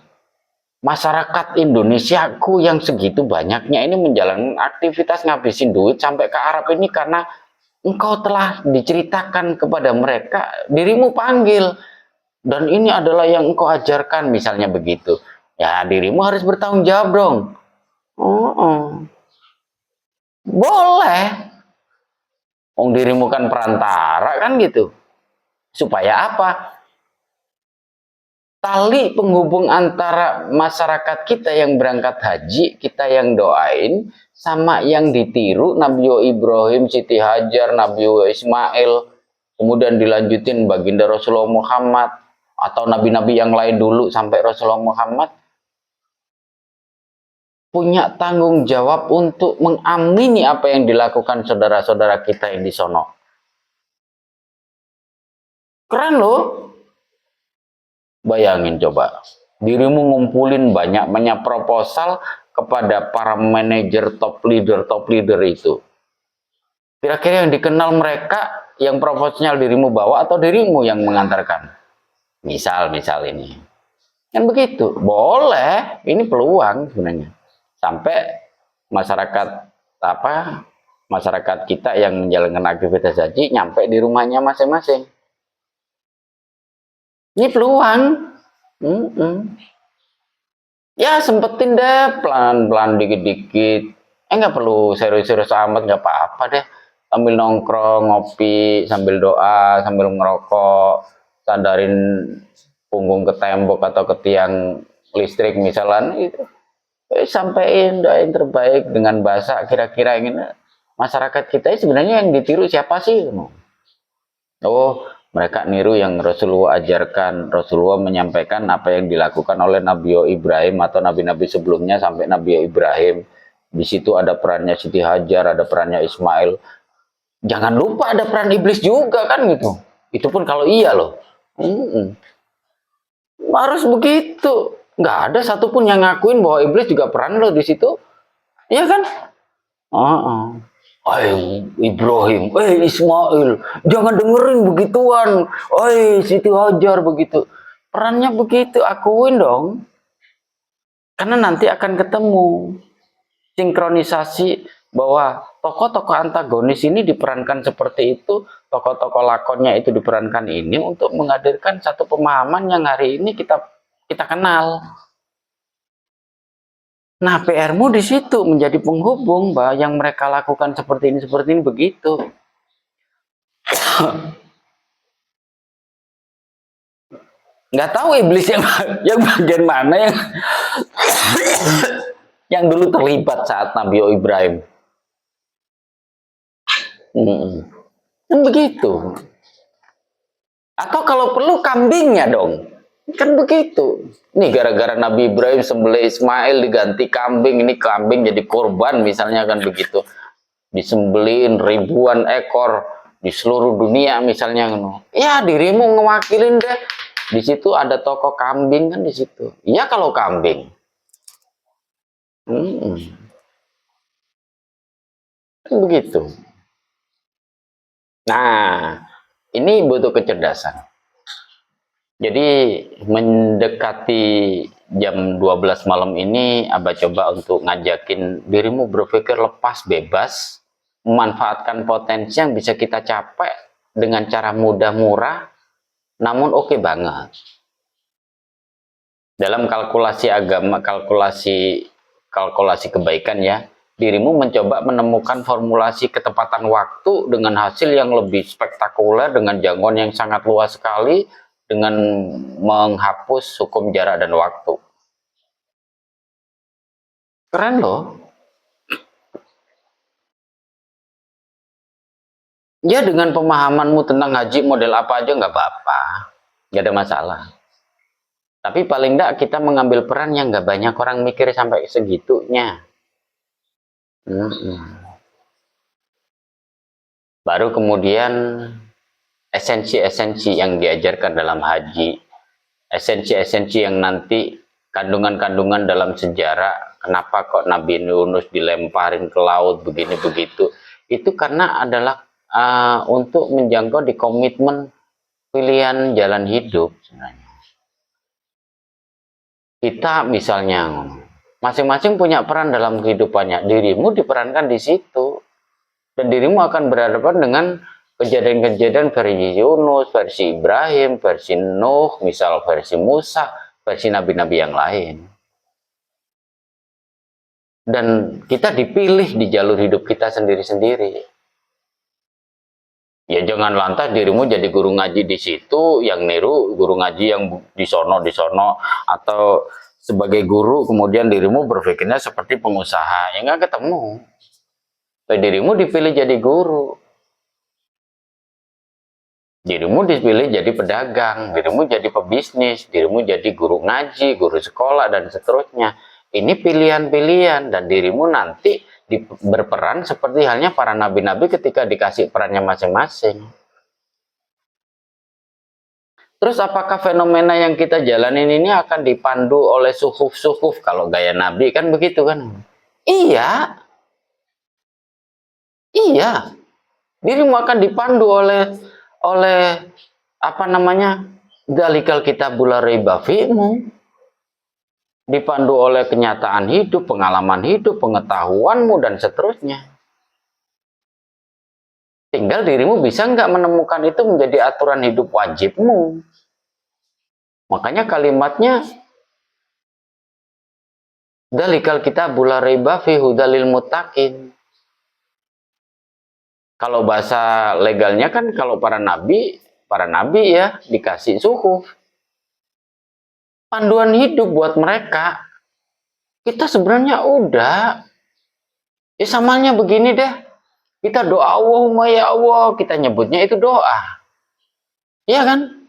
Masyarakat Indonesiaku yang segitu banyaknya ini menjalankan aktivitas ngabisin duit sampai ke Arab ini karena engkau telah diceritakan kepada mereka, dirimu panggil, dan ini adalah yang engkau ajarkan, misalnya begitu. Ya, dirimu harus bertanggung jawab dong. Boleh. Dirimu kan perantara kan gitu. Supaya apa? Tali penghubung antara masyarakat kita yang berangkat haji, kita yang doain, sama yang ditiru Nabi Ibrahim, Siti Hajar, Nabi Ismail, kemudian dilanjutin baginda Rasulullah Muhammad, atau nabi-nabi yang lain dulu sampai Rasulullah Muhammad, punya tanggung jawab untuk mengamini apa yang dilakukan saudara-saudara kita yang di sono. Keren loh. Bayangin coba, dirimu ngumpulin banyak proposal kepada para manajer top leader itu. Kira-kira yang dikenal mereka, yang proporsional dirimu bawa atau dirimu yang mengantarkan? Misal ini. Kan begitu. Boleh, ini peluang sebenarnya. Sampai masyarakat kita yang menjalankan aktivitas haji nyampe di rumahnya masing-masing. Ini peluang. Ya sempetin deh, pelan-pelan dikit-dikit. Nggak perlu serius-serius amat, nggak apa-apa deh. Sambil nongkrong, ngopi, sambil doa, sambil ngerokok, sandarin punggung ke tembok atau ke tiang listrik misalnya itu. Sampaikan doa yang terbaik dengan bahasa kira-kira ingin masyarakat kita sebenarnya yang ditiru siapa sih? Oh, mereka niru yang Rasulullah ajarkan. Rasulullah menyampaikan apa yang dilakukan oleh Nabi Ibrahim atau nabi-nabi sebelumnya sampai Nabi Ibrahim. Di situ ada perannya Siti Hajar, ada perannya Ismail. Jangan lupa ada peran iblis juga kan gitu. Itu pun kalau iya loh. Harus begitu. Nggak ada satupun yang ngakuin bahwa iblis juga peran loh di situ. Iya kan? Ibrahim, Ismail, jangan dengerin begituan. Siti Hajar begitu. Perannya begitu, akuin dong. Karena nanti akan ketemu sinkronisasi bahwa tokoh-tokoh antagonis ini diperankan seperti itu, tokoh-tokoh lakonnya itu diperankan ini untuk menghadirkan satu pemahaman yang hari ini kita kenal. Nah, PR-mu di situ menjadi penghubung bahwa yang mereka lakukan seperti ini begitu. Nggak tahu iblis yang bagian mana yang dulu terlibat saat Nabi Ibrahim. Kan begitu. Atau kalau perlu kambingnya dong. Kan begitu. Nih gara-gara Nabi Ibrahim sembelih Ismail diganti kambing, ini kambing jadi korban misalnya kan begitu. Disembelihin ribuan ekor di seluruh dunia misalnya. Ya dirimu ngewakilin deh. Di situ ada toko kambing kan di situ. Iya kalau kambing. Kan begitu. Nah, ini butuh kecerdasan. Jadi mendekati jam 12 malam ini, Abah coba untuk ngajakin dirimu berpikir lepas, bebas, memanfaatkan potensi yang bisa kita capai dengan cara mudah, murah, namun oke banget. Dalam kalkulasi agama, kalkulasi kebaikan ya, dirimu mencoba menemukan formulasi ketepatan waktu dengan hasil yang lebih spektakuler, dengan jangkauan yang sangat luas sekali, dengan menghapus hukum jarak dan waktu. Keren loh. Ya dengan pemahamanmu tentang haji model apa aja nggak apa-apa, nggak ada masalah. Tapi paling enggak kita mengambil peran yang nggak banyak orang mikir sampai segitunya. Baru kemudian esensi-esensi yang diajarkan dalam haji, esensi-esensi yang nanti kandungan-kandungan dalam sejarah, kenapa kok Nabi Yunus dilemparin ke laut begini begitu, itu karena adalah untuk menjangkau di komitmen pilihan jalan hidup sebenarnya. Kita misalnya masing-masing punya peran dalam kehidupannya, dirimu diperankan di situ dan dirimu akan berhadapan dengan kejadian-kejadian versi Yunus, versi Ibrahim, versi Nuh, misal versi Musa, versi nabi-nabi yang lain. Dan kita dipilih di jalur hidup kita sendiri-sendiri. Ya jangan lantas dirimu jadi guru ngaji di situ, yang niru guru ngaji yang di sono, atau sebagai guru kemudian dirimu berpikirnya seperti pengusaha. Ya nggak ketemu. Dirimu dipilih jadi guru. Dirimu dipilih jadi pedagang, dirimu jadi pebisnis, dirimu jadi guru ngaji, guru sekolah, dan seterusnya. Ini pilihan-pilihan, dan dirimu nanti berperan seperti halnya para nabi-nabi ketika dikasih perannya masing-masing. Terus apakah fenomena yang kita jalanin ini akan dipandu oleh suhuf-suhuf? Kalau gaya Nabi kan begitu kan? Iya, iya. Dirimu akan dipandu oleh apa namanya? Dalikal kitabul la raiba fiimu. Dipandu oleh kenyataan hidup, pengalaman hidup, pengetahuanmu dan seterusnya. Tinggal dirimu bisa nggak menemukan itu menjadi aturan hidup wajibmu. Makanya kalimatnya dalikal kitabul la raiba fi hudalil muttaqin. Kalau bahasa legalnya kan kalau para nabi ya dikasih suhuf. Panduan hidup buat mereka. Kita sebenarnya udah. Ya samanya begini deh. Kita doa Allahumma ya Allah. Kita nyebutnya itu doa. Iya kan?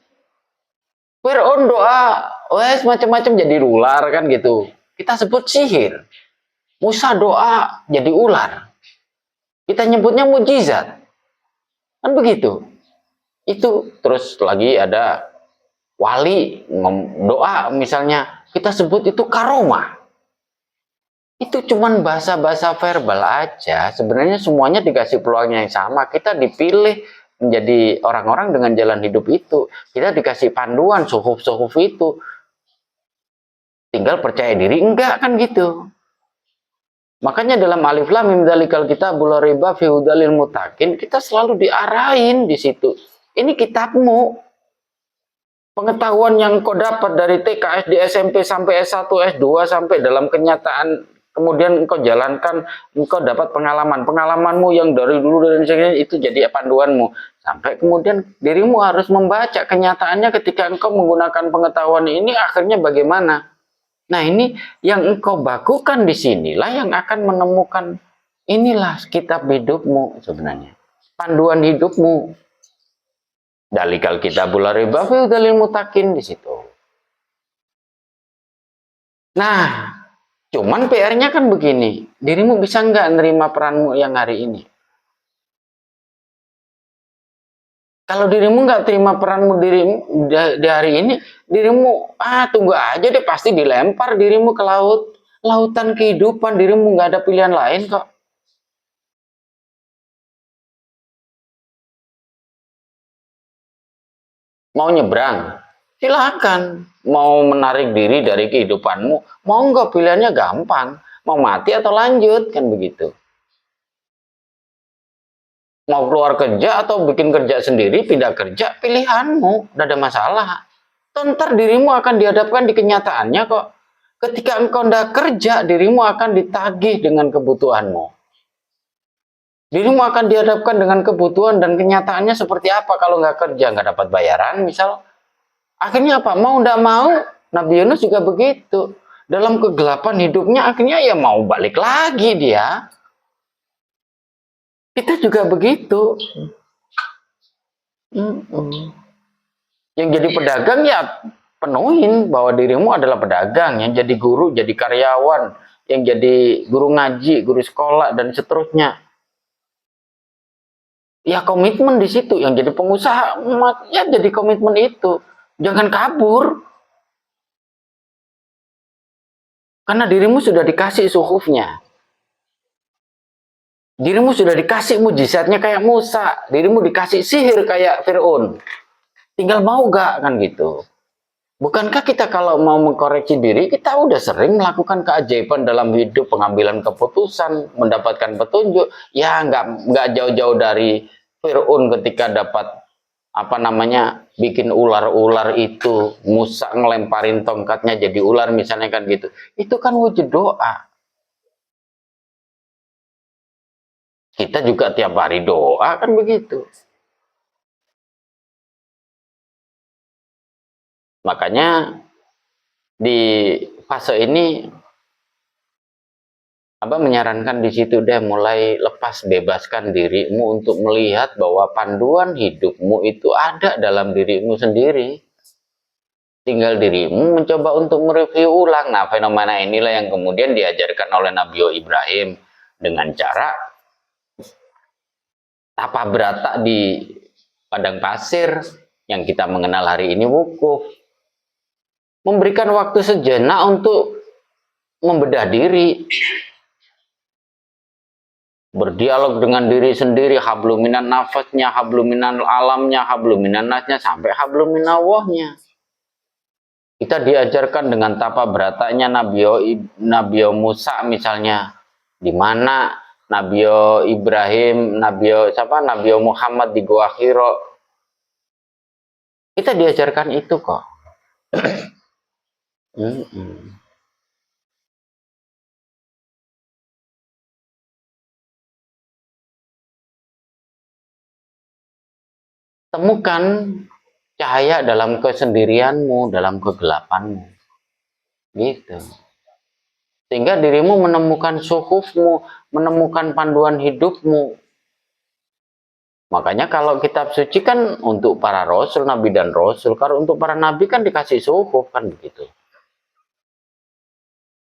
Fir'aun doa. Wes macam-macam jadi ular kan gitu. Kita sebut sihir. Musa doa jadi ular. Kita nyebutnya mujizat. Kan begitu. Itu terus lagi ada wali doa misalnya. Kita sebut itu karomah. Itu cuman bahasa-bahasa verbal aja. Sebenarnya semuanya dikasih peluang yang sama. Kita dipilih menjadi orang-orang dengan jalan hidup itu. Kita dikasih panduan suhuf-suhuf itu. Tinggal percaya diri enggak kan gitu. Makanya dalam alif lam mim dzalikal kitabul la raiba fi hudalil muttaqin, kita selalu diarahin di situ. Ini kitabmu. Pengetahuan yang kau dapat dari TK, SD, SMP sampai S1, S2 sampai dalam kenyataan, kemudian engkau jalankan, engkau dapat pengalamanmu yang dari dulu dan sebagainya itu jadi panduanmu. Sampai kemudian dirimu harus membaca kenyataannya ketika engkau menggunakan pengetahuan ini akhirnya bagaimana. Nah ini yang engkau bakukan di sinilah yang akan menemukan inilah kitab hidupmu sebenarnya. Panduan hidupmu. Dalikal kitabul la raiba fi hudalil muttaqin di situ. Nah, cuman PR-nya kan begini. Dirimu bisa nggak nerima peranmu yang hari ini? Kalau dirimu nggak terima peranmu di hari ini, dirimu tunggu aja deh pasti dilempar dirimu ke lautan kehidupan. Dirimu nggak ada pilihan lain kok. Mau nyebrang, silakan. Mau menarik diri dari kehidupanmu, mau nggak pilihannya gampang. Mau mati atau lanjut kan begitu. Mau keluar kerja atau bikin kerja sendiri, pindah kerja, pilihanmu, tidak ada masalah. Ntar dirimu akan dihadapkan di kenyataannya kok. Ketika engkau tidak kerja, dirimu akan ditagih dengan kebutuhanmu. Dirimu akan dihadapkan dengan kebutuhan dan kenyataannya seperti apa kalau nggak kerja, nggak dapat bayaran misal. Akhirnya apa? Mau tidak mau, Nabi Yunus juga begitu. Dalam kegelapan hidupnya akhirnya ya mau balik lagi dia. Kita juga begitu. Yang jadi pedagang ya penuhin bahwa dirimu adalah pedagang. Yang jadi guru, jadi karyawan. Yang jadi guru ngaji, guru sekolah, dan seterusnya. Ya komitmen di situ. Yang jadi pengusaha, ya jadi komitmen itu. Jangan kabur. Karena dirimu sudah dikasih suhufnya. Dirimu sudah dikasih mujizatnya kayak Musa. Dirimu dikasih sihir kayak Fir'aun. Tinggal mau gak kan gitu. Bukankah kita kalau mau mengkoreksi diri, kita udah sering melakukan keajaiban dalam hidup, pengambilan keputusan, mendapatkan petunjuk. Ya nggak jauh-jauh dari Fir'aun ketika dapat bikin ular-ular itu, Musa ngelemparin tongkatnya jadi ular misalnya kan gitu. Itu kan wujud doa. Kita juga tiap hari doa kan begitu. Makanya di fase ini menyarankan di situ deh mulai lepas bebaskan dirimu untuk melihat bahwa panduan hidupmu itu ada dalam dirimu sendiri. Tinggal dirimu mencoba untuk mereview ulang. Nah, fenomena inilah yang kemudian diajarkan oleh Nabi Ibrahim dengan cara tapa berata di padang pasir. yang kita mengenal hari ini wukuf. Memberikan waktu sejenak untuk membedah diri, berdialog dengan diri sendiri, habluminan nafasnya, habluminan alamnya, habluminan nasnya, sampai habluminan wahnya. Kita diajarkan dengan tapa beratanya Nabi Musa misalnya, di mana Nabi Ibrahim, Nabi Muhammad di Gua Hiro. Kita diajarkan itu kok. Temukan cahaya dalam kesendirianmu, dalam kegelapanmu. Gitu. Sehingga dirimu menemukan suhufmu, menemukan panduan hidupmu. Makanya kalau kitab suci kan untuk para rasul, nabi dan rasul. Kalau untuk para nabi kan dikasih suhuf, kan begitu.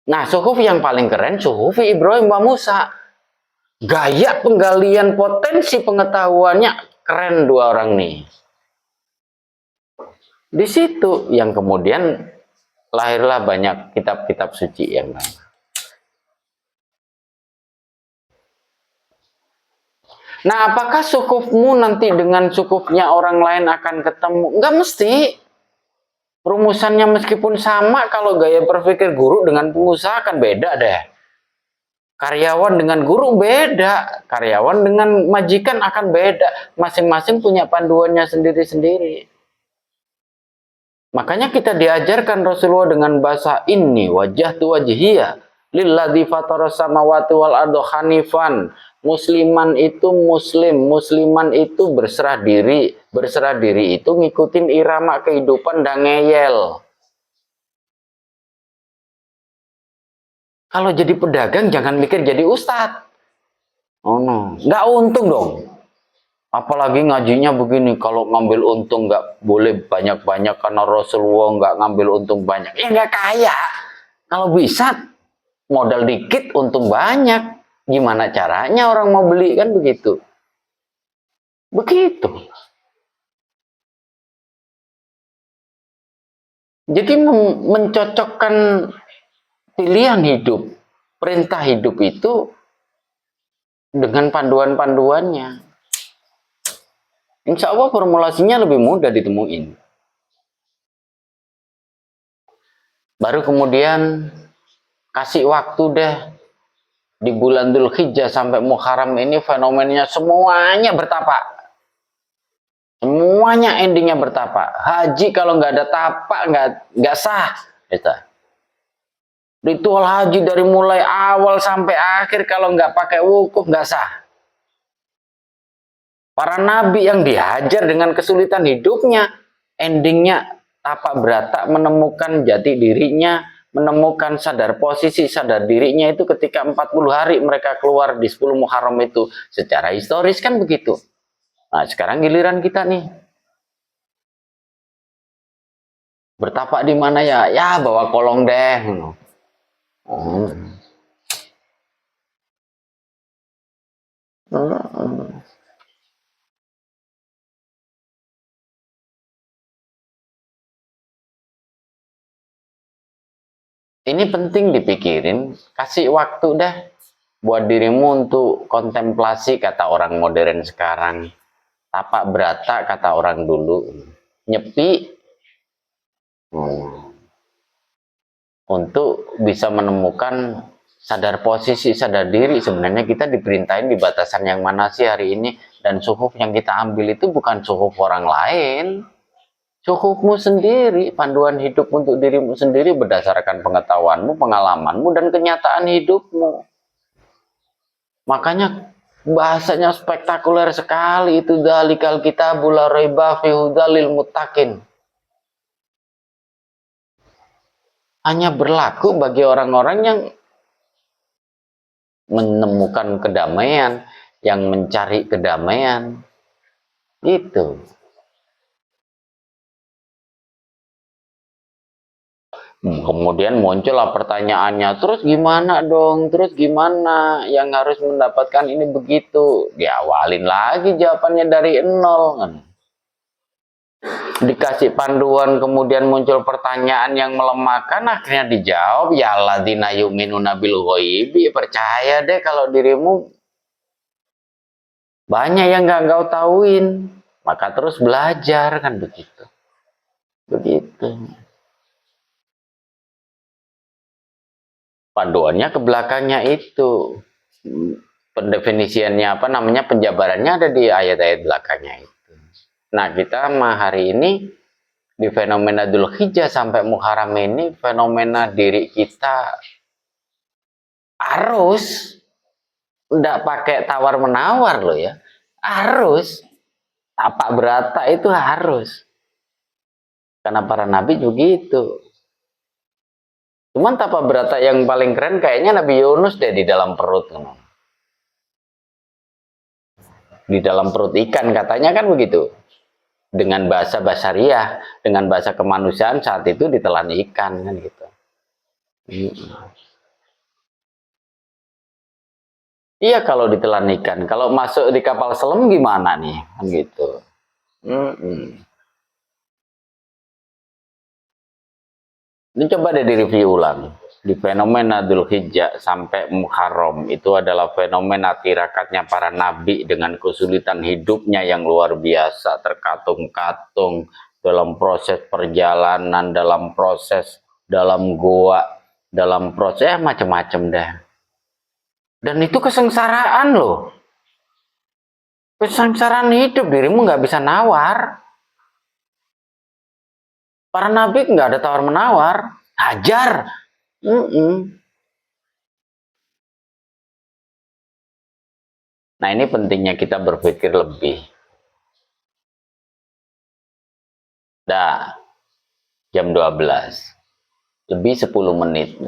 Nah, suhuf yang paling keren, suhuf Ibrahim wa Musa. Gaya penggalian potensi pengetahuannya keren dua orang nih. Di situ yang kemudian lahirlah banyak kitab-kitab suci yang lain. Nah, apakah suhufmu nanti dengan suhufnya orang lain akan ketemu? Enggak mesti. Rumusannya meskipun sama, kalau gaya berpikir guru dengan pengusaha kan beda deh. Karyawan dengan guru beda, karyawan dengan majikan akan beda. Masing-masing punya panduannya sendiri-sendiri. Makanya kita diajarkan Rasulullah dengan bahasa ini, wajjahtu wajhiyya lilladzi fataras samawati wal arda hanifan. Musliman itu muslim, musliman itu berserah diri. Berserah diri itu ngikutin irama kehidupan dan ngeyel. Kalau jadi pedagang jangan mikir jadi ustadz. Oh no, nggak untung dong. Apalagi ngajinya begini, kalau ngambil untung nggak boleh banyak-banyak karena Rasulullah nggak ngambil untung banyak. Ya nggak kaya. Kalau bisa modal dikit untung banyak. Gimana caranya orang mau beli, kan begitu. Begitu. Jadi mencocokkan pilihan hidup, perintah hidup itu dengan panduan-panduannya. Insya Allah formulasinya lebih mudah ditemuin. Baru kemudian kasih waktu deh. Di bulan Dzulhijjah sampai Muharram ini fenomenanya semuanya bertapa. Semuanya endingnya bertapa. Haji kalau nggak ada tapak nggak sah. Gitu. Ritual haji dari mulai awal sampai akhir kalau nggak pakai wukuf nggak sah. Para nabi yang dihajar dengan kesulitan hidupnya, endingnya tapak berata, menemukan jati dirinya, menemukan sadar posisi, sadar dirinya itu ketika 40 hari mereka keluar di 10 Muharram itu. Secara historis kan begitu. Nah, sekarang giliran kita nih. Bertapak di mana ya? Ya, bawa kolong deh. Ini penting dipikirin, kasih waktu deh buat dirimu untuk kontemplasi, kata orang modern sekarang. Tapak berata, kata orang dulu. Nyepi. Untuk bisa menemukan sadar posisi, sadar diri. Sebenarnya kita diperintahin di batasan yang mana sih hari ini. Dan suhuf yang kita ambil itu bukan suhuf orang lain. Suhufmu sendiri, panduan hidup untuk dirimu sendiri berdasarkan pengetahuanmu, pengalamanmu, dan kenyataan hidupmu. Makanya bahasanya spektakuler sekali itu, dzalikal kitabul la raiba fihi hudal lil muttaqin. Hanya berlaku bagi orang-orang yang menemukan kedamaian, yang mencari kedamaian. Gitu. Kemudian muncullah pertanyaannya, terus gimana dong? Terus gimana yang harus mendapatkan ini begitu? Diawalin lagi jawabannya dari nol kan. dikasih panduan kemudian muncul pertanyaan yang melemahkan, akhirnya dijawab, ya alladzina yu'minuna bil ghaibi, percaya deh kalau dirimu banyak yang nggak kau tahuin, maka terus belajar, kan begitu. Panduannya ke belakangnya itu, pendefinisiannya apa namanya, penjabarannya ada di ayat-ayat belakangnya itu. Nah, kita hari ini di fenomena Dzulhijjah sampai Muharram ini, fenomena diri kita harus nggak pakai tawar menawar loh ya, harus tapak berata, itu harus, karena para nabi begitu. Cuman tapak berata yang paling keren kayaknya Nabi Yunus deh, di dalam perut, di dalam perut ikan, katanya kan begitu. Dengan bahasa basariah, dengan bahasa kemanusiaan, saat itu ditelan ikan, kan gitu. Iya, kalau ditelan ikan. Kalau masuk di kapal selam gimana nih, kan gitu. Ini coba deh direview ulang. Di fenomena Dzulhijjah sampai Muharram itu adalah fenomena tirakatnya para nabi dengan kesulitan hidupnya yang luar biasa, terkatung-katung dalam proses perjalanan, dalam proses dalam goa, dalam proses macam-macam deh. Dan itu kesengsaraan loh. Kesengsaraan hidup, dirimu nggak bisa nawar. Para nabi nggak ada tawar menawar, hajar. Nah, ini pentingnya kita berpikir lebih. Dah, jam 12. Lebih 10 menit.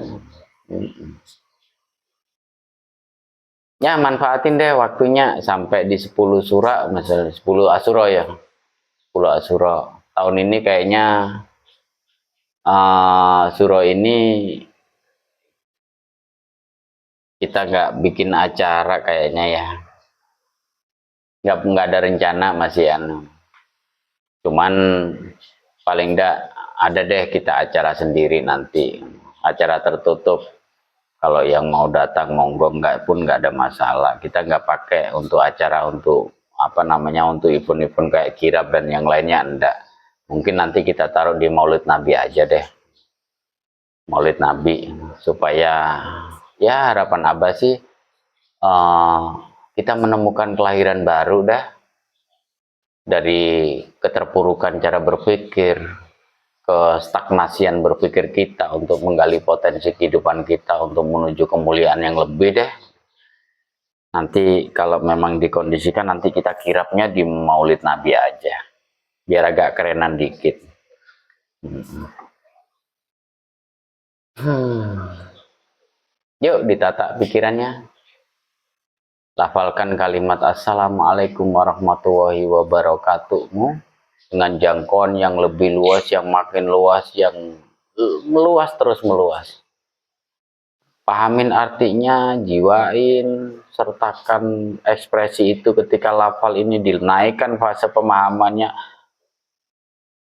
Ya, manfaatin deh waktunya sampai di 10 surah, misalnya 10 Asyura ya. 10 Asyura. Tahun ini kayaknya surah ini kita nggak bikin acara kayaknya ya. Nggak ada rencana masih cuman paling enggak ada deh kita acara sendiri nanti, acara tertutup. Kalau yang mau datang monggo, nggak pun nggak ada masalah. Kita nggak pakai untuk acara, untuk apa namanya, untuk event-event kayak kirab dan yang lainnya, enggak. Mungkin nanti kita taruh di Maulid Nabi aja deh, Maulid Nabi, supaya ya harapan Abah sih kita menemukan kelahiran baru dah, dari keterpurukan cara berpikir, kestagnasian berpikir kita, untuk menggali potensi kehidupan kita untuk menuju kemuliaan yang lebih deh. Nanti kalau memang dikondisikan, nanti kita kirapnya di Maulid Nabi aja, biar agak kerenan dikit. Yuk ditata pikirannya. Lafalkan kalimat Assalamualaikum warahmatullahi wabarakatuhmu dengan jangkauan yang lebih luas, yang makin luas, yang meluas terus meluas. Pahamin artinya, jiwain, sertakan ekspresi itu ketika lafal ini dinaikkan fase pemahamannya,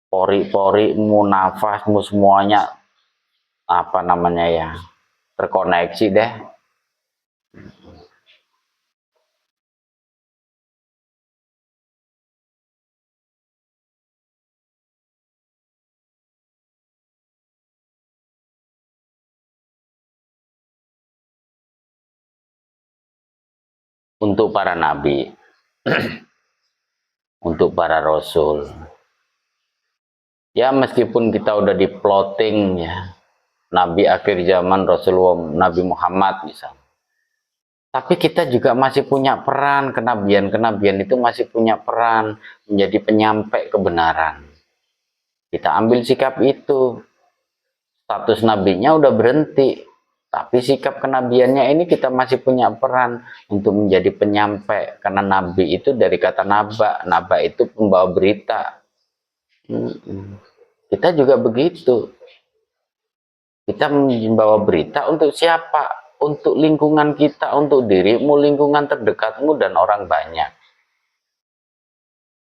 pori-porimu, nafasmu, semuanya apa namanya ya, terkoneksi deh. Untuk para nabi, untuk para rasul, ya meskipun kita udah di plotting ya, Nabi akhir zaman Rasulullah Nabi Muhammad misalnya, tapi kita juga masih punya peran. Kenabian itu masih punya peran menjadi penyampai kebenaran. Kita ambil sikap itu. Status nabinya udah berhenti, tapi sikap kenabiannya ini kita masih punya peran untuk menjadi penyampai, karena nabi itu dari kata naba itu pembawa berita. Kita juga begitu. Kita membawa berita untuk siapa? Untuk lingkungan kita, untuk dirimu, lingkungan terdekatmu, dan orang banyak.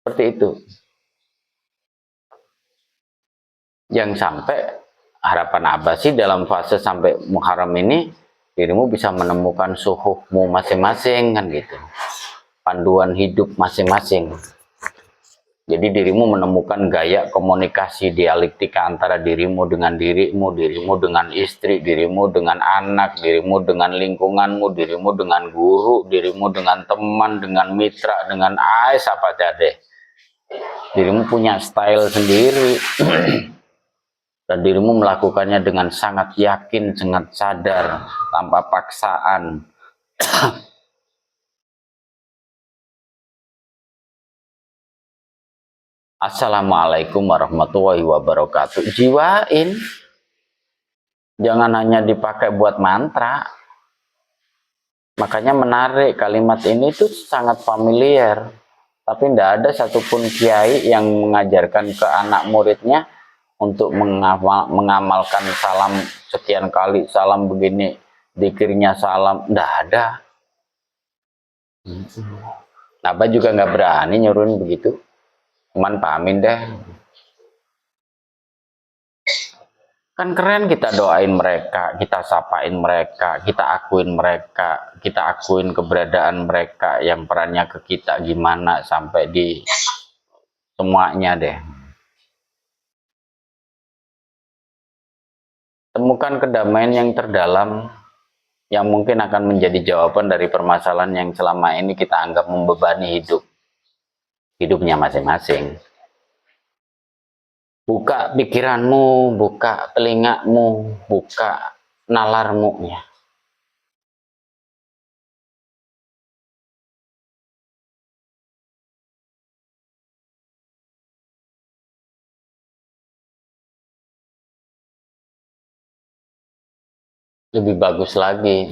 Seperti itu. yang sampai harapan Abah sih dalam fase sampai Muharram ini dirimu bisa menemukan suhukmu masing-masing kan gitu, panduan hidup masing-masing. Jadi dirimu menemukan gaya komunikasi dialektika antara dirimu dengan dirimu, dirimu dengan istri, dirimu dengan anak, dirimu dengan lingkunganmu, dirimu dengan guru, dirimu dengan teman, dengan mitra, dengan apa deh. Dirimu punya style sendiri. Dan dirimu melakukannya dengan sangat yakin, sangat sadar, tanpa paksaan. Assalamualaikum warahmatullahi wabarakatuh. Jiwain, jangan hanya dipakai buat mantra. Makanya menarik, kalimat ini tuh sangat familiar. Tapi tidak ada satupun kiai yang mengajarkan ke anak muridnya untuk mengamalkan salam sekian kali, salam begini, zikirnya salam, tidak ada. Abah juga nggak berani nyuruhin begitu. Cuman pahamin deh. Kan keren kita doain mereka, kita sapain mereka, kita akuin keberadaan mereka yang perannya ke kita gimana sampai di semuanya deh. Temukan kedamaian yang terdalam yang mungkin akan menjadi jawaban dari permasalahan yang selama ini kita anggap membebani hidupnya masing-masing. Buka pikiranmu, buka telingamu, buka nalarmu ya. Lebih bagus lagi.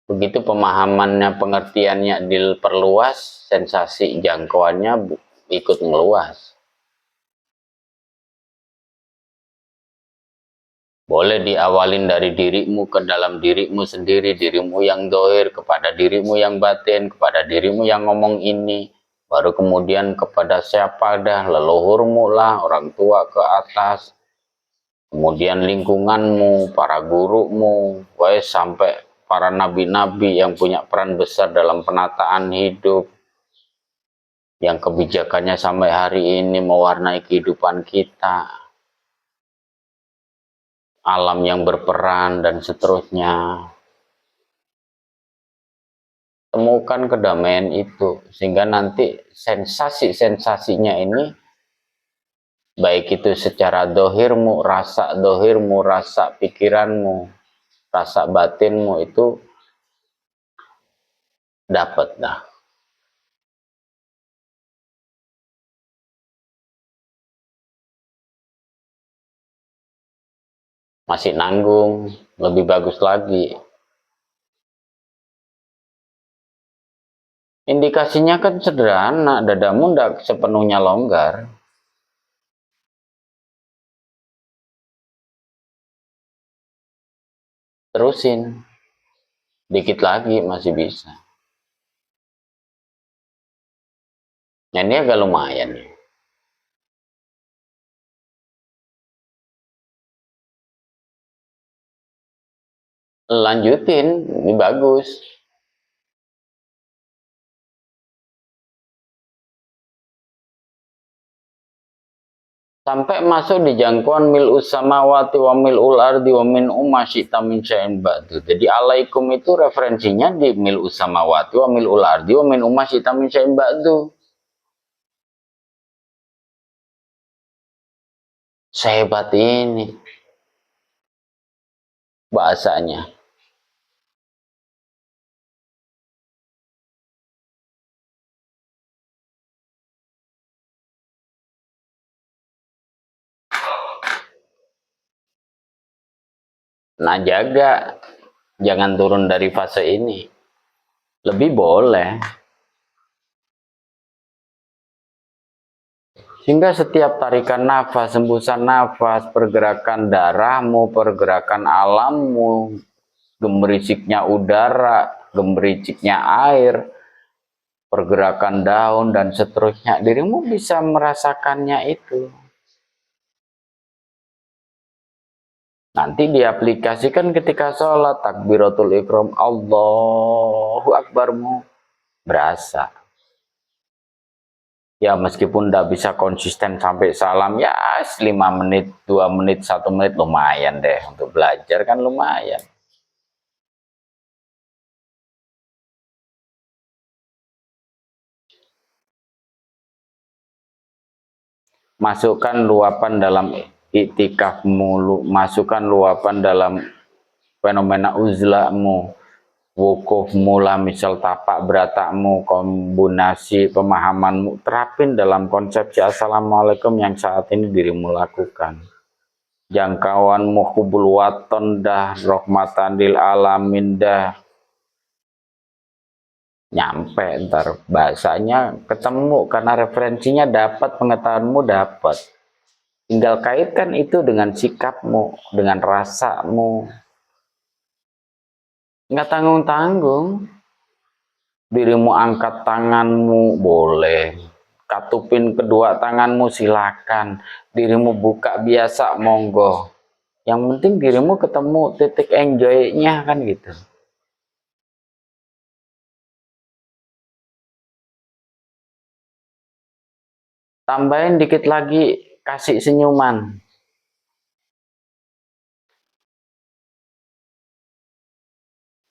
Begitu pemahamannya, pengertiannya diperluas, sensasi jangkauannya ikut meluas. Boleh diawalin dari dirimu ke dalam dirimu sendiri, dirimu yang dohir kepada dirimu yang batin, kepada dirimu yang ngomong ini, baru kemudian kepada siapa dah, leluhurmu lah, orang tua ke atas, kemudian lingkunganmu, para gurumu, sampai para nabi-nabi yang punya peran besar dalam penataan hidup, yang kebijakannya sampai hari ini mewarnai kehidupan kita, alam yang berperan, dan seterusnya. Temukan kedamaian itu, sehingga nanti sensasi-sensasinya ini, baik itu secara dohirmu, rasa pikiranmu, rasa batinmu itu dapat dah. Masih nanggung, lebih bagus lagi. Indikasinya kan sederhana, dadamu tidak sepenuhnya longgar. Terusin, dikit lagi masih bisa. Nah, ini agak lumayan ya. Lanjutin, ini bagus. Sampai masuk di jangkauan mil'us samawati wa mil'ul ardi wa min syi'ta min syai'in ba'du. Jadi alaikum itu referensinya di mil'us samawati wa mil'ul ardi wa min syi'ta min syai'in ba'du. Sehebat ini bahasanya. Nah, jaga jangan turun dari fase ini. Lebih boleh. Sehingga setiap tarikan nafas, hembusan nafas, pergerakan darahmu, pergerakan alammu, gemerisiknya udara, gemericiknya air, pergerakan daun dan seterusnya, dirimu bisa merasakannya itu. Nanti diaplikasikan ketika sholat, takbiratul ikram, Allahu Akbarmu berasa. Ya meskipun tidak bisa konsisten sampai salam, ya 5 menit, 2 menit, 1 menit lumayan deh. Untuk belajar kan lumayan. Masukkan luapan dalam iktikafmu, masukkan luapan dalam fenomena uzlamu, wukufmu lah, misal tapak beratakmu, kombinasi pemahamanmu, terapin dalam konsepsi assalamualaikum yang saat ini dirimu lakukan. Jangkauanmu hubul waton dah, rahmatan lil alamin dah, nyampe ntar bahasanya ketemu karena referensinya dapat, pengetahuanmu dapat. Tinggal kaitkan itu dengan sikapmu, dengan rasamu. Nggak tanggung-tanggung. Dirimu angkat tanganmu boleh, katupin kedua tanganmu silakan, dirimu buka biasa monggo. Yang penting dirimu ketemu titik enjoy-nya kan gitu. Tambahin dikit lagi, kasih senyuman.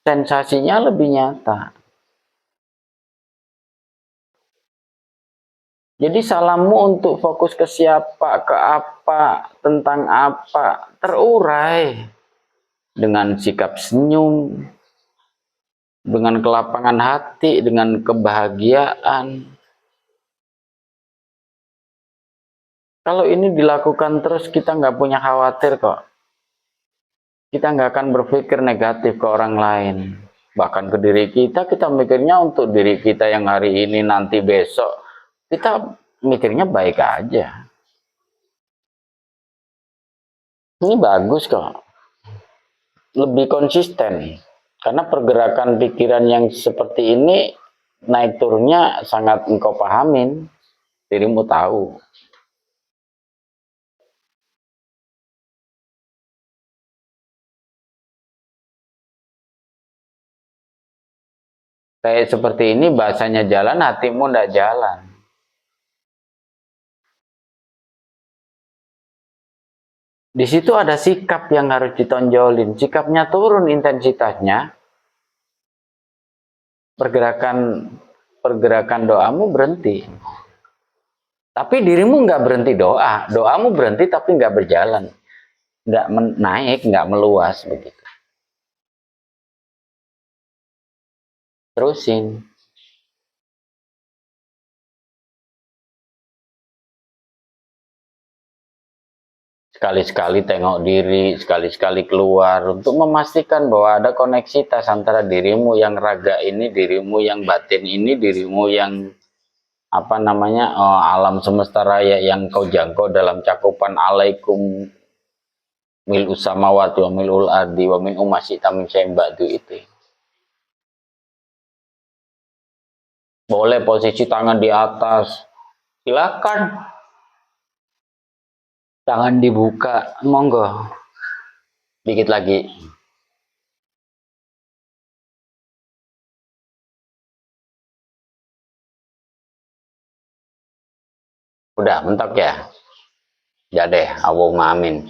Sensasinya lebih nyata. Jadi salammu untuk fokus ke siapa, ke apa, tentang apa, terurai. Dengan sikap senyum, dengan kelapangan hati, dengan kebahagiaan. Kalau ini dilakukan terus, kita nggak punya khawatir kok. Kita nggak akan berpikir negatif ke orang lain. Bahkan ke diri kita mikirnya untuk diri kita yang hari ini, nanti, besok. Kita mikirnya baik aja. Ini bagus kok. Lebih konsisten. Karena pergerakan pikiran yang seperti ini, naik turunnya sangat engkau pahamin. Dirimu tahu. Kayak seperti ini bahasanya jalan, hatimu ndak jalan. Di situ ada sikap yang harus ditonjolin. Sikapnya turun intensitasnya, pergerakan doamu berhenti. Tapi dirimu nggak berhenti doa. Doamu berhenti tapi nggak berjalan. Nggak naik, nggak meluas begitu. Terusin. Sekali-sekali tengok diri, sekali-sekali keluar untuk memastikan bahwa ada koneksitas antara dirimu yang raga ini, dirimu yang batin ini, dirimu yang apa namanya, alam semesta raya yang kau jangkau dalam cakupan alaikum mil'u samawati wa mil'ul ardi wa min umasyita min syai'in ba'du itu. Boleh posisi tangan di atas, silakan. Tangan dibuka, monggo. Dikit lagi. Udah, mentok ya? Ya deh, Allahumma amin.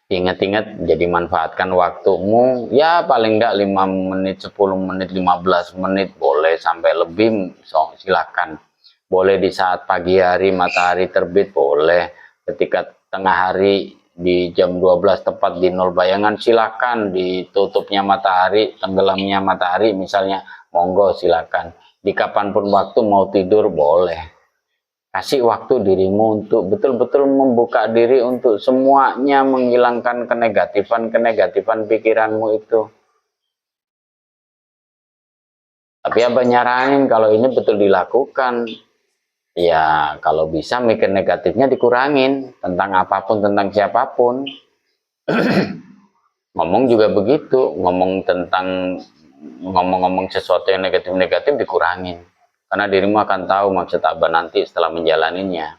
Ingat-ingat, jadi manfaatkan waktumu, ya paling enggak 5 menit, 10 menit, 15 menit, boleh sampai lebih, so, silakan. Boleh di saat pagi hari, matahari terbit, boleh. Ketika tengah hari, di jam 12 tepat di nol bayangan, silakan. Ditutupnya matahari, tenggelamnya matahari misalnya, monggo silakan. Di kapanpun waktu mau tidur, boleh. Kasih waktu dirimu untuk betul-betul membuka diri untuk semuanya, menghilangkan kenegatifan pikiranmu itu. Tapi apa nyaranin kalau ini betul dilakukan, ya kalau bisa mikir negatifnya dikurangin, tentang apapun, tentang siapapun. Ngomong juga begitu, ngomong sesuatu yang negatif-negatif dikurangin. karena dirimu akan tahu maksud Abah nanti setelah menjalaninya.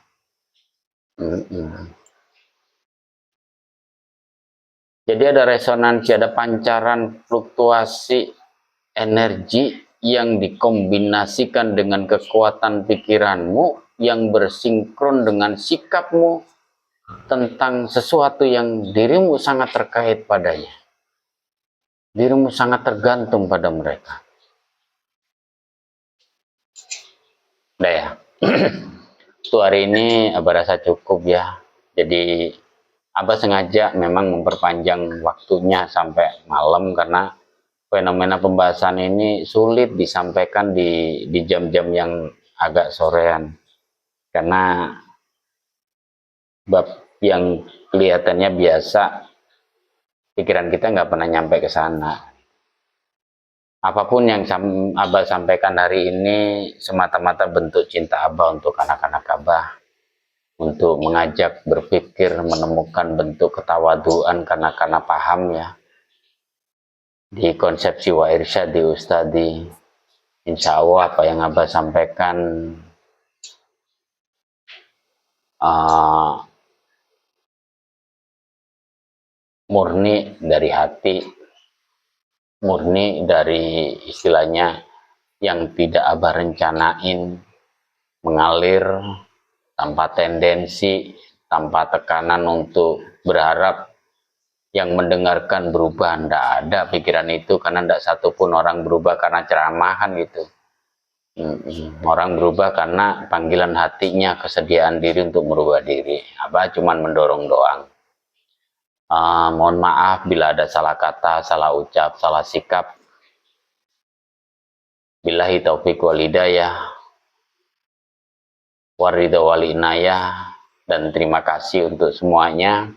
Jadi ada resonansi, ada pancaran fluktuasi energi yang dikombinasikan dengan kekuatan pikiranmu yang bersinkron dengan sikapmu tentang sesuatu yang dirimu sangat terkait padanya. Dirimu sangat tergantung pada mereka. Udah ya. Untuk hari ini Abah rasa cukup ya. Jadi Abah sengaja memang memperpanjang waktunya sampai malam karena fenomena pembahasan ini sulit disampaikan di jam-jam yang agak sorean. Karena bab yang kelihatannya biasa, pikiran kita nggak pernah nyampe ke sana. Apapun yang Abah sampaikan hari ini semata-mata bentuk cinta Abah untuk anak-anak Abah, untuk mengajak berpikir, menemukan bentuk ketawaduan karena paham ya. Di konsepsi wa irsyad di Ustadi, insya Allah apa yang Abah sampaikan murni dari hati, murni dari istilahnya yang tidak Abah rencanain, mengalir tanpa tendensi, tanpa tekanan untuk berharap yang mendengarkan berubah. Nggak ada pikiran itu, karena nggak satupun orang berubah karena ceramahan gitu. Orang berubah karena panggilan hatinya, kesediaan diri untuk merubah diri. Abah cuman mendorong doang. Mohon maaf bila ada salah kata, salah ucap, salah sikap. Billahi taufiq wal hidayah, waridha wal inayah, dan terima kasih untuk semuanya.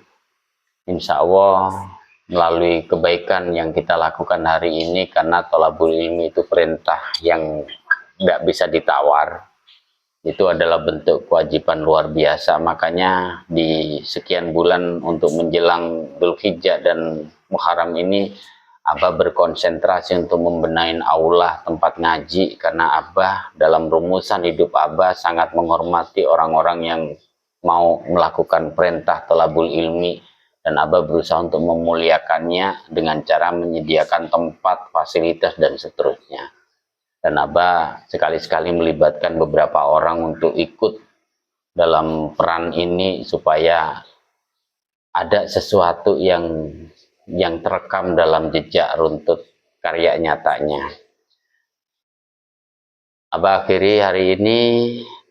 Insya Allah melalui kebaikan yang kita lakukan hari ini, karena thalabul ilmi itu perintah yang nggak bisa ditawar, itu adalah bentuk kewajiban luar biasa. Makanya di sekian bulan untuk menjelang Dzulhijjah dan Muharram ini, Abah berkonsentrasi untuk membenahi aula tempat ngaji, karena Abah dalam rumusan hidup Abah sangat menghormati orang-orang yang mau melakukan perintah thalabul ilmi, dan Abah berusaha untuk memuliakannya dengan cara menyediakan tempat, fasilitas, dan seterusnya. Dan Abah sekali-sekali melibatkan beberapa orang untuk ikut dalam peran ini, supaya ada sesuatu yang terekam dalam jejak runtut karya nyatanya. Abah akhiri hari ini,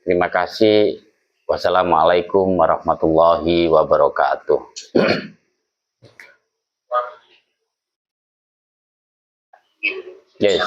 terima kasih. Wassalamualaikum warahmatullahi wabarakatuh. Yes.